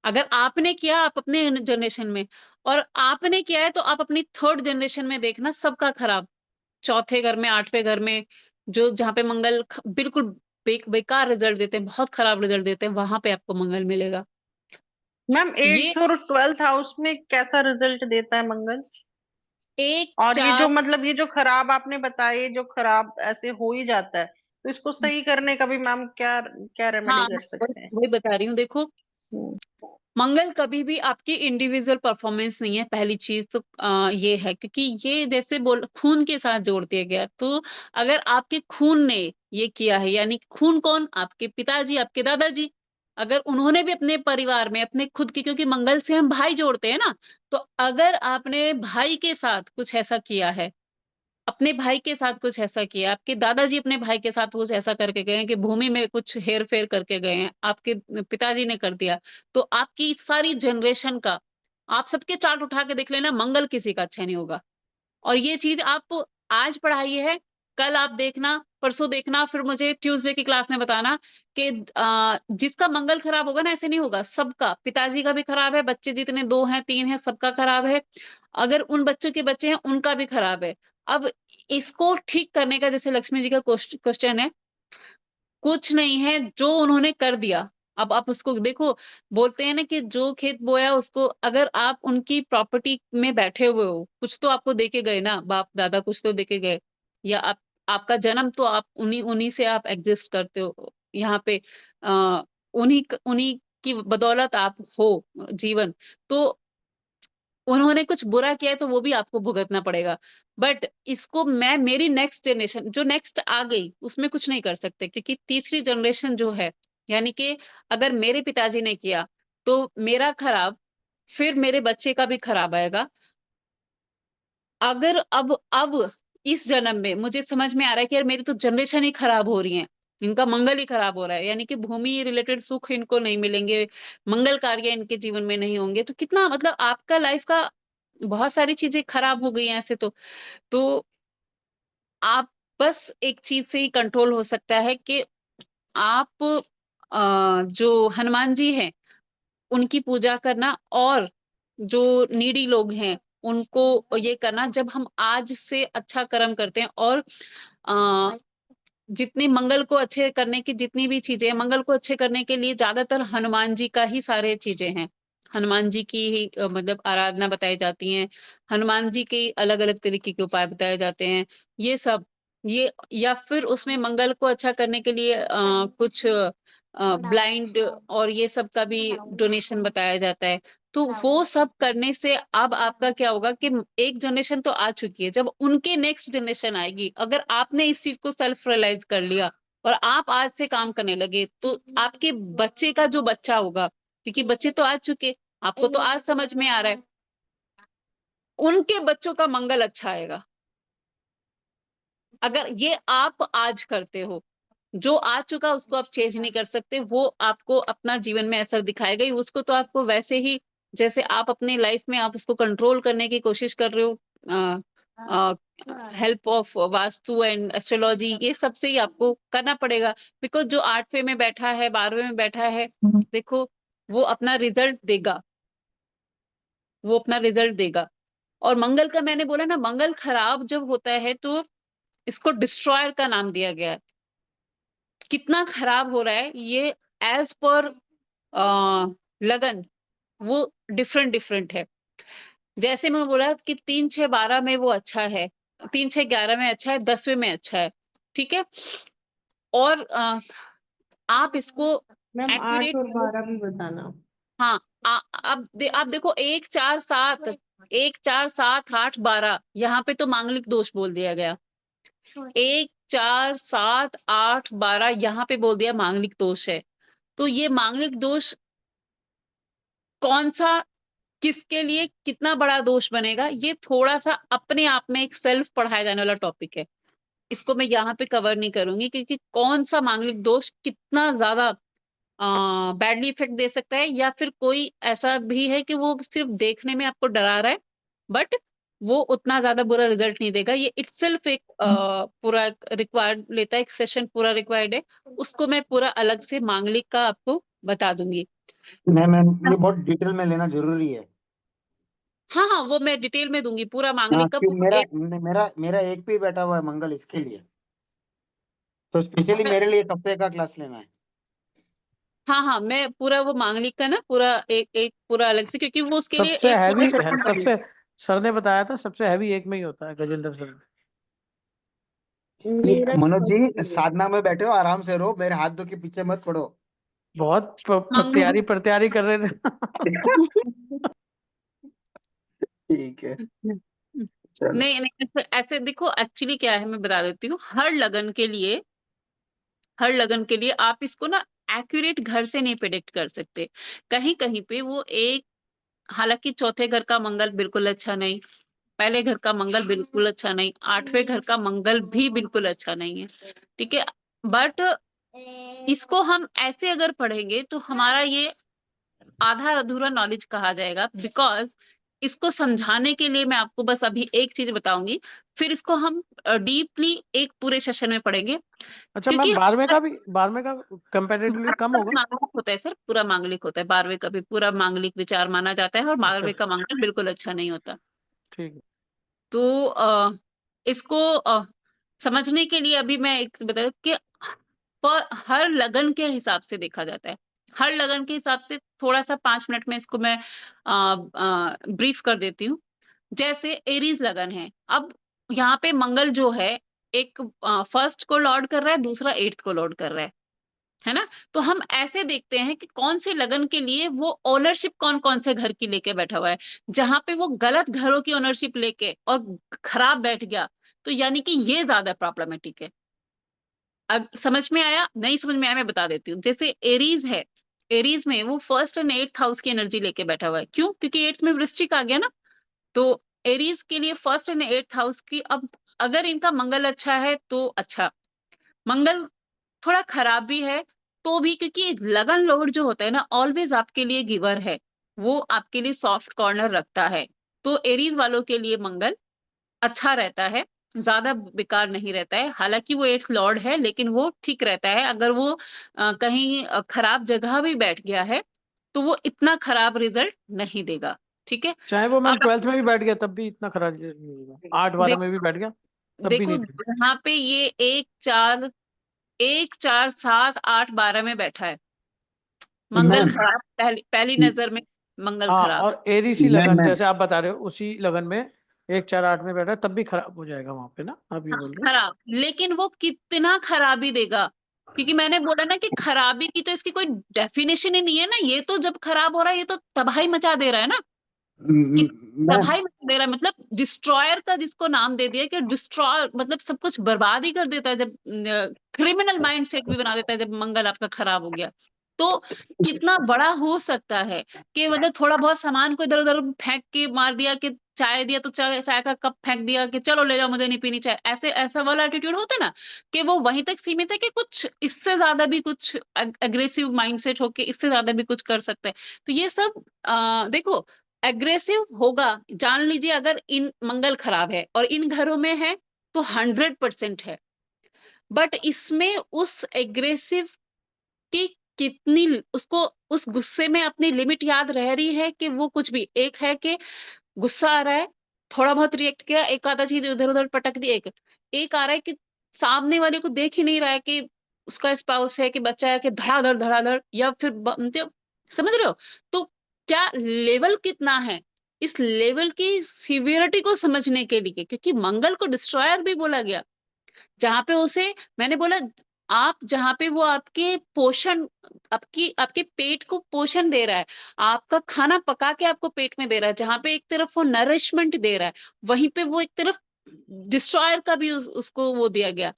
अगर आपने किया आप अपने जनरेशन में, और आपने किया है तो आप अपनी थर्ड जनरेशन में देखना सबका खराब। चौथे घर में, आठवें घर में, जो जहाँ पे मंगल बिल्कुल बेकार रिजल्ट देते हैं, बहुत खराब रिजल्ट देते हैं, वहां पे आपको मंगल मिलेगा। मैम ये 8th और 12th हाउस में कैसा रिजल्ट देता है मंगल? एक और ये जो 4, मतलब ये जो खराब आपने बताया, ये जो खराब ऐसे हो ही जाता है, तो इसको सही करने का भी मैम क्या क्या रेमेडी हाँ कर सकते हैं? वही बता रही हूँ। देखो हम्म, मंगल कभी भी आपकी इंडिविजुअल परफॉर्मेंस नहीं है, पहली चीज तो ये है, क्योंकि ये जैसे बोल खून के साथ जोड़ दिया गया। तो अगर आपके खून ने ये किया है, यानी खून कौन, आपके पिताजी, आपके दादाजी, अगर उन्होंने भी अपने परिवार में अपने खुद की, क्योंकि मंगल से हम भाई जोड़ते हैं ना, तो अगर आपने भाई के साथ कुछ ऐसा किया है, अपने भाई के साथ कुछ ऐसा किया, आपके दादाजी अपने भाई के साथ कुछ ऐसा करके गए हैं कि भूमि में कुछ हेर फेर करके गए हैं, आपके पिताजी ने कर दिया, तो आपकी सारी जनरेशन का आप सबके चार्ट उठा के देख लेना, मंगल किसी का अच्छा नहीं होगा। और ये चीज आप आज पढ़ाई है, कल आप देखना, परसों देखना, फिर मुझे ट्यूसडे की क्लास में बताना कि जिसका मंगल खराब होगा ना, ऐसे नहीं होगा, सबका, पिताजी का भी खराब है, बच्चे जितने 2 हैं 3 हैं सबका खराब है, अगर उन बच्चों के बच्चे हैं उनका भी खराब है। अब इसको ठीक करने का, जैसे लक्ष्मी जी का क्वेश्चन है, कुछ नहीं है, जो उन्होंने कर दिया, अब आप उसको देखो। बोलते हैं ना कि जो खेत बोया उसको, अगर आप उनकी प्रॉपर्टी में बैठे हुए हो, कुछ तो आपको देके गए ना, बाप दादा कुछ तो देके गए, या आप, आपका जन्म तो आप उन्हीं उन्हीं से आप एग्जिस्ट करते हो यहाँ पे, उन्हीं उन्हीं की बदौलत आप हो जीवन। तो उन्होंने कुछ बुरा किया है तो वो भी आपको भुगतना पड़ेगा। बट इसको मैं, मेरी नेक्स्ट जनरेशन जो नेक्स्ट आ गई उसमें कुछ नहीं कर सकते, क्योंकि तीसरी जनरेशन जो है, यानी कि अगर मेरे पिताजी ने किया तो मेरा खराब, फिर मेरे बच्चे का भी खराब आएगा। अगर अब इस जन्म में मुझे समझ में आ रहा है कि यार मेरी तो जनरेशन ही खराब हो रही है, इनका मंगल ही खराब हो रहा है, यानी कि भूमि रिलेटेड सुख इनको नहीं मिलेंगे, मंगल कार्य इनके जीवन में नहीं होंगे, तो कितना मतलब आपका लाइफ का बहुत सारी चीजें खराब हो गई हैं ऐसे तो आप, बस एक चीज से ही कंट्रोल हो सकता है कि आप जो हनुमान जी हैं उनकी पूजा करना, और जो नीडी लोग हैं उनको ये करना। जब हम आज से अच्छा कर्म करते हैं, और अ, जितनी मंगल को अच्छे करने की जितनी भी चीजें हैं, मंगल को अच्छे करने के लिए ज्यादातर हनुमान जी का ही सारे चीजें हैं, हनुमान जी की ही मतलब आराधना बताई जाती है, हनुमान जी के अलग अलग तरीके के उपाय बताए जाते हैं, ये सब, ये, या फिर उसमें मंगल को अच्छा करने के लिए कुछ ब्लाइंड और ये सब का भी डोनेशन बताया जाता है। तो वो सब करने से अब आपका क्या होगा कि एक जनरेशन तो आ चुकी है, जब उनके नेक्स्ट जनरेशन आएगी, अगर आपने इस चीज को सेल्फ रियलाइज कर लिया और आप आज से काम करने लगे, तो आपके बच्चे का जो बच्चा होगा, क्योंकि बच्चे तो आ चुके, आपको तो आज समझ में आ रहा है, उनके बच्चों का मंगल अच्छा आएगा। अगर ये आप आज करते हो, जो आ चुका उसको आप चेंज नहीं कर सकते, वो आपको अपना जीवन में असर दिखाएगा ही, उसको तो आपको वैसे ही, जैसे आप अपने लाइफ में आप उसको कंट्रोल करने की कोशिश कर रहे हो, help of vastu and astrology, ये सब से ही आपको करना पड़ेगा। बिकॉज जो 8वें में बैठा है, 12वें में बैठा है, देखो वो अपना रिजल्ट देगा, वो अपना रिजल्ट देगा। और मंगल का मैंने बोला ना, मंगल खराब जब होता है तो इसको डिस्ट्रॉयर का नाम दिया गया है। कितना खराब हो रहा है ये, एज पर लगन, वो डिफरेंट डिफरेंट है। जैसे मैंने बोला कि 3 6 12 में वो अच्छा है, 3 6 11 में अच्छा है, 10वें में अच्छा है, ठीक है। और आप इसको मैम 8 एक्यूरेट, और 12 भी बताना। हाँ, आप देखो 1 4 7, 1 4 7 8 12, यहाँ पे तो मांगलिक दोष बोल दिया गया, 1 4 7 8 12 यहाँ पे बोल दिया मांगलिक दोष है। तो ये मांगलिक दोष कौन सा किसके लिए कितना बड़ा दोष बनेगा, ये थोड़ा सा अपने आप में एक सेल्फ पढ़ाया जाने वाला टॉपिक है। इसको मैं यहाँ पे कवर नहीं करूंगी, क्योंकि कौन सा मांगलिक दोष कितना ज्यादा बैडली इफेक्ट दे सकता है, या फिर कोई ऐसा भी है कि वो सिर्फ देखने में आपको डरा रहा है बट वो उतना ज्यादा बुरा रिजल्ट नहीं देगा। ये इटसेल्फ एक पूरा रिक्वायर्ड लेता है, एक सेशन पूरा रिक्वायर्ड है, उसको मैं पूरा अलग से मांगलिक का आपको बता दूंगी। नहीं मैम, ये बहुत डिटेल में लेना जरूरी है। हाँ हाँ, वो मैं डिटेल में दूंगी पूरा हाँ, मांगलिक का क्यों मेरा एक। मेरा मेरा एक पे ही बैठा हुआ है मंगल, इसके लिए तो स्पेशली मेरे लिए एक हफ्ते का क्लास लेना है। हाँ हाँ, मैं पूरा वो मांगलिक का ना पूरा एक एक पूरा अलग से, क्योंकि वो उसके लिए सबसे एक पूरा हैवी सेशन सबसे लगेगा। सर ने बताया था सबसे हैवी एक में ही होता है, गजेंद्र सर ने। ये मनोज जी, साधना में बैठे हो, आराम से रहो, मेरे हाथ धो के पीछे मत पड़ो। बहुत मंगल प्रत्यारी कर रहे थे। ठीक है, चलो। नहीं नहीं, ऐसे देखो, एक्चुअली क्या है मैं बता देती हूँ। हर लगन के लिए आप इसको ना एक्यूरेट घर से नहीं प्रेडिक्ट कर सकते। कहीं कहीं पे वो एक, हालांकि चौथे घर का मंगल बिल्कुल अच्छा नहीं, पहले घर का मंगल बिल्कुल अच्छा नहीं, आठवें घर का मंगल भी बिल्कुल अच्छा नहीं है, ठीक है। बट इसको हम ऐसे अगर पढ़ेंगे तो हमारा ये आधा अधूरा नॉलेज कहा जाएगा, बिकॉज इसको समझाने के लिए मैं आपको बस अभी एक चीज बताऊंगी, फिर इसको हम डीपली एक पूरे सेशन में पढ़ेंगे। अच्छा क्योंकि मैम, 12वें का कंपैरेटिवली कम होगा। मांगलिक होता है सर, पूरा मांगलिक होता है, 12वें का भी पूरा मांगलिक विचार माना जाता है, और अच्छा 12वें का मंगल बिल्कुल अच्छा नहीं होता। ठीक है। तो इसको समझने के लिए अभी मैं एक बता दूं कि हर लगन के हिसाब से देखा जाता है, हर लगन के हिसाब से। थोड़ा सा 5 मिनट में इसको मैं ब्रीफ कर देती हूँ। जैसे एरीज लगन है, अब यहाँ पे मंगल जो है, एक फर्स्ट को लॉर्ड कर रहा है, दूसरा एट्थ को लॉर्ड कर रहा है ना। तो हम ऐसे देखते हैं कि कौन से लगन के लिए वो ओनरशिप कौन कौन से घर की लेके बैठा हुआ है। जहां पे वो गलत घरों की ओनरशिप लेके और खराब बैठ गया, तो यानी कि ये ज्यादा प्रॉब्लमेटिक है। अब समझ में आया, नहीं समझ में आया मैं बता देती हूँ। जैसे एरीज है, एरीज में वो फर्स्ट एंड एट्थ हाउस की एनर्जी लेके बैठा हुआ है। क्यों? क्योंकि एट्थ में वृश्चिक आ गया ना। तो एरीज के लिए फर्स्ट एंड एट्थ हाउस की, अब अगर इनका मंगल अच्छा है तो अच्छा, मंगल थोड़ा खराब भी है तो भी, क्योंकि लगन लॉर्ड जो होता है ना, ऑलवेज आपके लिए गिवर है, वो आपके लिए सॉफ्ट कॉर्नर रखता है। तो एरीज वालों के लिए मंगल अच्छा रहता है, ज्यादा बेकार नहीं रहता है। हालांकि वो एट्थ लॉर्ड है, लेकिन वो ठीक रहता है। अगर वो कहीं खराब जगह भी बैठ गया है तो वो इतना खराब रिजल्ट नहीं देगा, ठीक है। चाहे वो मैम अब 12th में भी बैठ गया तब भी इतना खराब नहीं होगा, 8-12 में भी बैठ गया तब भी देखो, नहीं देगा। यहाँ पे ये 1 4 7 8 12 में बैठा है, मंगल मैम, खराब, पहली नजर में मंगल हाँ, खराब। और एरीसी लगन मैम जैसे आप बता रहे हो, उसी लगन में 1 4 8 में बैठा है तब भी खराब हो जाएगा वहां पे ना, आप ये हाँ, बोल रहे हो। खराब, लेकिन वो कितना खराबी देगा, क्योंकि मैंने बोला ना कि खराबी की तो इसकी कोई डेफिनेशन ही नहीं है ना। ये तो जब खराब हो रहा है, ये तो तबाही मचा दे रहा है ना, कि मैम तबाही मचा दे रहा है, मतलब डिस्ट्रॉयर का जिसको नाम दे दिया कि डिस्ट्रॉय, मतलब सब कुछ बर्बाद ही कर देता है। जब क्रिमिनल माइंडसेट भी बना देता है जब मंगल आपका खराब हो गया। तो कितना बड़ा हो सकता है कि मतलब थोड़ा बहुत सामान को इधर उधर फेंक के मार दिया, कि चाय दिया तो चाय चाय का कप फेंक दिया कि चलो ले जाओ, मुझे नहीं पीनी चाय, ऐसे ऐसा वाला एटीट्यूड होता है ना, कि वो वहीं तक सीमित है, कि कुछ इससे ज्यादा भी कुछ एग्रेसिव माइंडसेट होके इससे ज्यादा भी कुछ कर सकते हैं। तो ये सब देखो, एग्रेसिव होगा, जान लीजिए, अगर इन मंगल खराब है और इन घरों में है तो 100% है। बट इसमें उस एग्रेसिव की कितनी, उसको उस गुस्से में अपनी लिमिट याद रह रही है, कि वो कुछ भी, एक है कि गुस्सा आ रहा है, थोड़ा बहुत रिएक्ट किया, एक आधा चीज इधर उधर पटक दी, एक आ रहा है कि सामने वाले को देख ही नहीं रहा है कि उसका स्पाउस है कि बच्चा है, कि धड़ाधड़, या फिर मतलब, समझ रहे हो। तो क्या लेवल कितना है, इस लेवल की सिवियरिटी को समझने के लिए, क्योंकि मंगल को डिस्ट्रॉयर भी बोला गया, जहां पे उसे, मैंने बोला, आप जहां पे वो आपके पोषण, आपकी आपके पेट को पोषण दे रहा है, आपका खाना पका के आपको पेट में दे रहा है, जहां पे एक तरफ वो नरिशमेंट दे रहा है, वहीं पे वो एक तरफ डिस्ट्रॉयर का भी उसको वो दिया गया।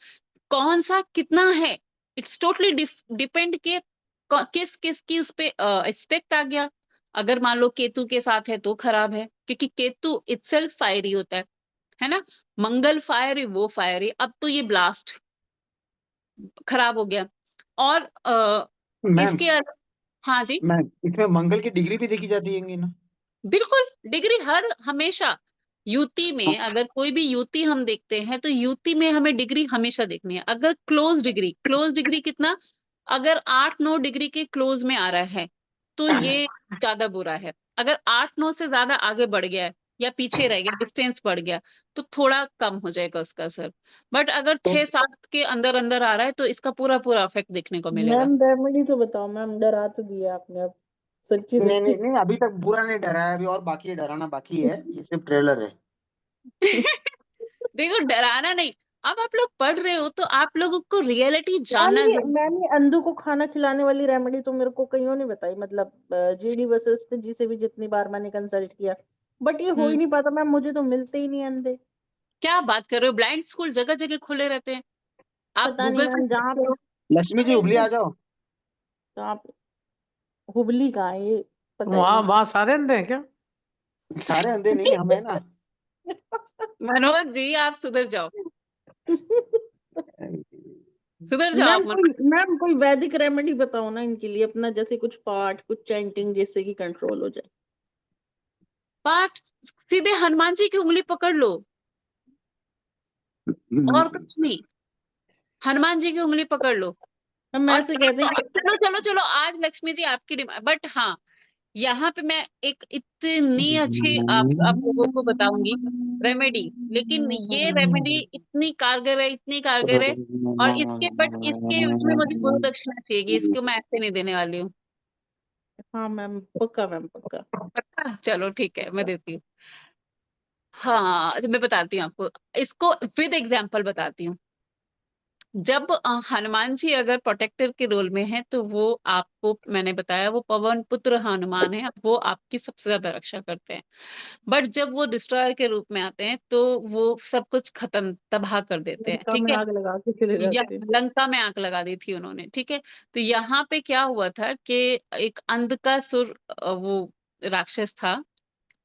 कौन सा कितना है, इट्स टोटली डिपेंड के किस किस की उस पे एस्पेक्ट आ गया। अगर मान लो केतु के साथ है तो खराब है, क्योंकि केतु इटसेल्फ फायरी होता है ना। मंगल फायरी, वो फायरी, अब तो ये ब्लास्ट खराब हो गया। और मैम इसके हाँ जी, मैम इसमें मंगल की डिग्री भी देखी जाती है ना? बिल्कुल डिग्री हर हमेशा युति में, अगर कोई भी युति हम देखते हैं तो युति में हमें डिग्री हमेशा देखनी है। अगर क्लोज डिग्री कितना, अगर 8-9 डिग्री के क्लोज में आ रहा है तो ये ज्यादा बुरा है। अगर 8-9 से ज्यादा आगे बढ़ गया है या पीछे रह गया, डिस्टेंस बढ़ गया, तो थोड़ा कम हो जाएगा उसका असर। बट अगर 6-7 के अंदर अंदर आ रहा है तो इसका पूरा पूरा इफेक्ट देखने को मिलेगा। मैम रेमेडी तो बताओ मैम, डरा तो दिया आपने अब, सच्ची नहीं सच्ची। नहीं नहीं, अभी तक पूरा नहीं डरा है, अभी और बाकी है, डराना बाकी है, ये सिर्फ ट्रेलर है। देखो डराना नहीं, अब आप लोग पढ़ रहे हो तो आप लोगों को रियलिटी जानना जरूरी। मैम ये अंधों को खाना खिलाने वाली रेमेडी तो मेरे को कईयों ने बताई, मतलब जीडी वशिष्ठ जी से भी जितनी बार मैंने कंसल्ट किया, बट ये हो ही नहीं पाता मैम, मुझे तो मिलते ही नहीं अंधे। क्या बात कर रहे हो, ब्लाइंड स्कूल जगह जगह खुले रहते हैं, आप पता नहीं गूगल से मैम, जहाँ पे लक्ष्मी जी हुबली आ जाओ। कहाँ पे, हुबली कहाँ है ये, पता ही वहाँ नहीं। वहाँ सारे अंधे हैं क्या? सारे अंधे नहीं, हम है ना। मनोज जी आप सुधर जाओ, सुधर जाओ आप मनोज। मैम कोई वैदिक रेमेडी बताओ ना इनके लिए अपना, जैसे कुछ पाठ, कुछ चैंटिंग, जिससे कि कंट्रोल हो जाए। पाठ, सीधे हनुमान जी की उंगली पकड़ लो, और कुछ नहीं, हनुमान जी की उंगली पकड़ लो। हम और ऐसे कहते हैं कि चलो चलो चलो, आज लक्ष्मी जी आपकी डिमांड, बट हाँ यहाँ पे मैं एक इतनी अच्छी आप लोगों को बताऊंगी रेमेडी, लेकिन ये रेमेडी इतनी कारगर है, इतनी कारगर है, और इसके बट इसके उसमें मुझे गुरु दक्षिणा चाहिए, इसको मैं ऐसे नहीं देने वाली हूँ। हाँ मैम पक्का, मैम पक्का। पक्का? चलो ठीक है, मैं देती हूँ। हाँ तो मैं बताती हूँ आपको, इसको विद एग्जाम्पल बताती हूँ। जब हनुमान जी अगर प्रोटेक्टर के रोल में है तो वो आपको, मैंने बताया वो पवन पुत्र हनुमान है, वो आपकी सबसे ज्यादा रक्षा करते हैं। बट जब वो डिस्ट्रॉयर के रूप में आते हैं तो वो सब कुछ खत्म, तबाह कर देते हैं, लंका ठीक में है। आग लगा के चले या जाते हैं। लंका में आग लगा दी थी उन्होंने, ठीक है। तो यहाँ पे क्या हुआ था कि एक अंधकासुर वो राक्षस था,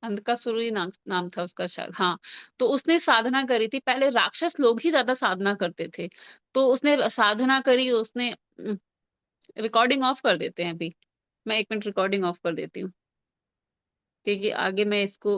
अंधकासुर ही नाम था उसका शायद, हाँ। तो उसने साधना करी थी, पहले राक्षस लोग ही ज्यादा साधना करते थे, तो उसने साधना करी, उसने रिकॉर्डिंग ऑफ कर देते हैं अभी, मैं 1 मिनट रिकॉर्डिंग ऑफ कर देती हूँ, क्योंकि आगे मैं इसको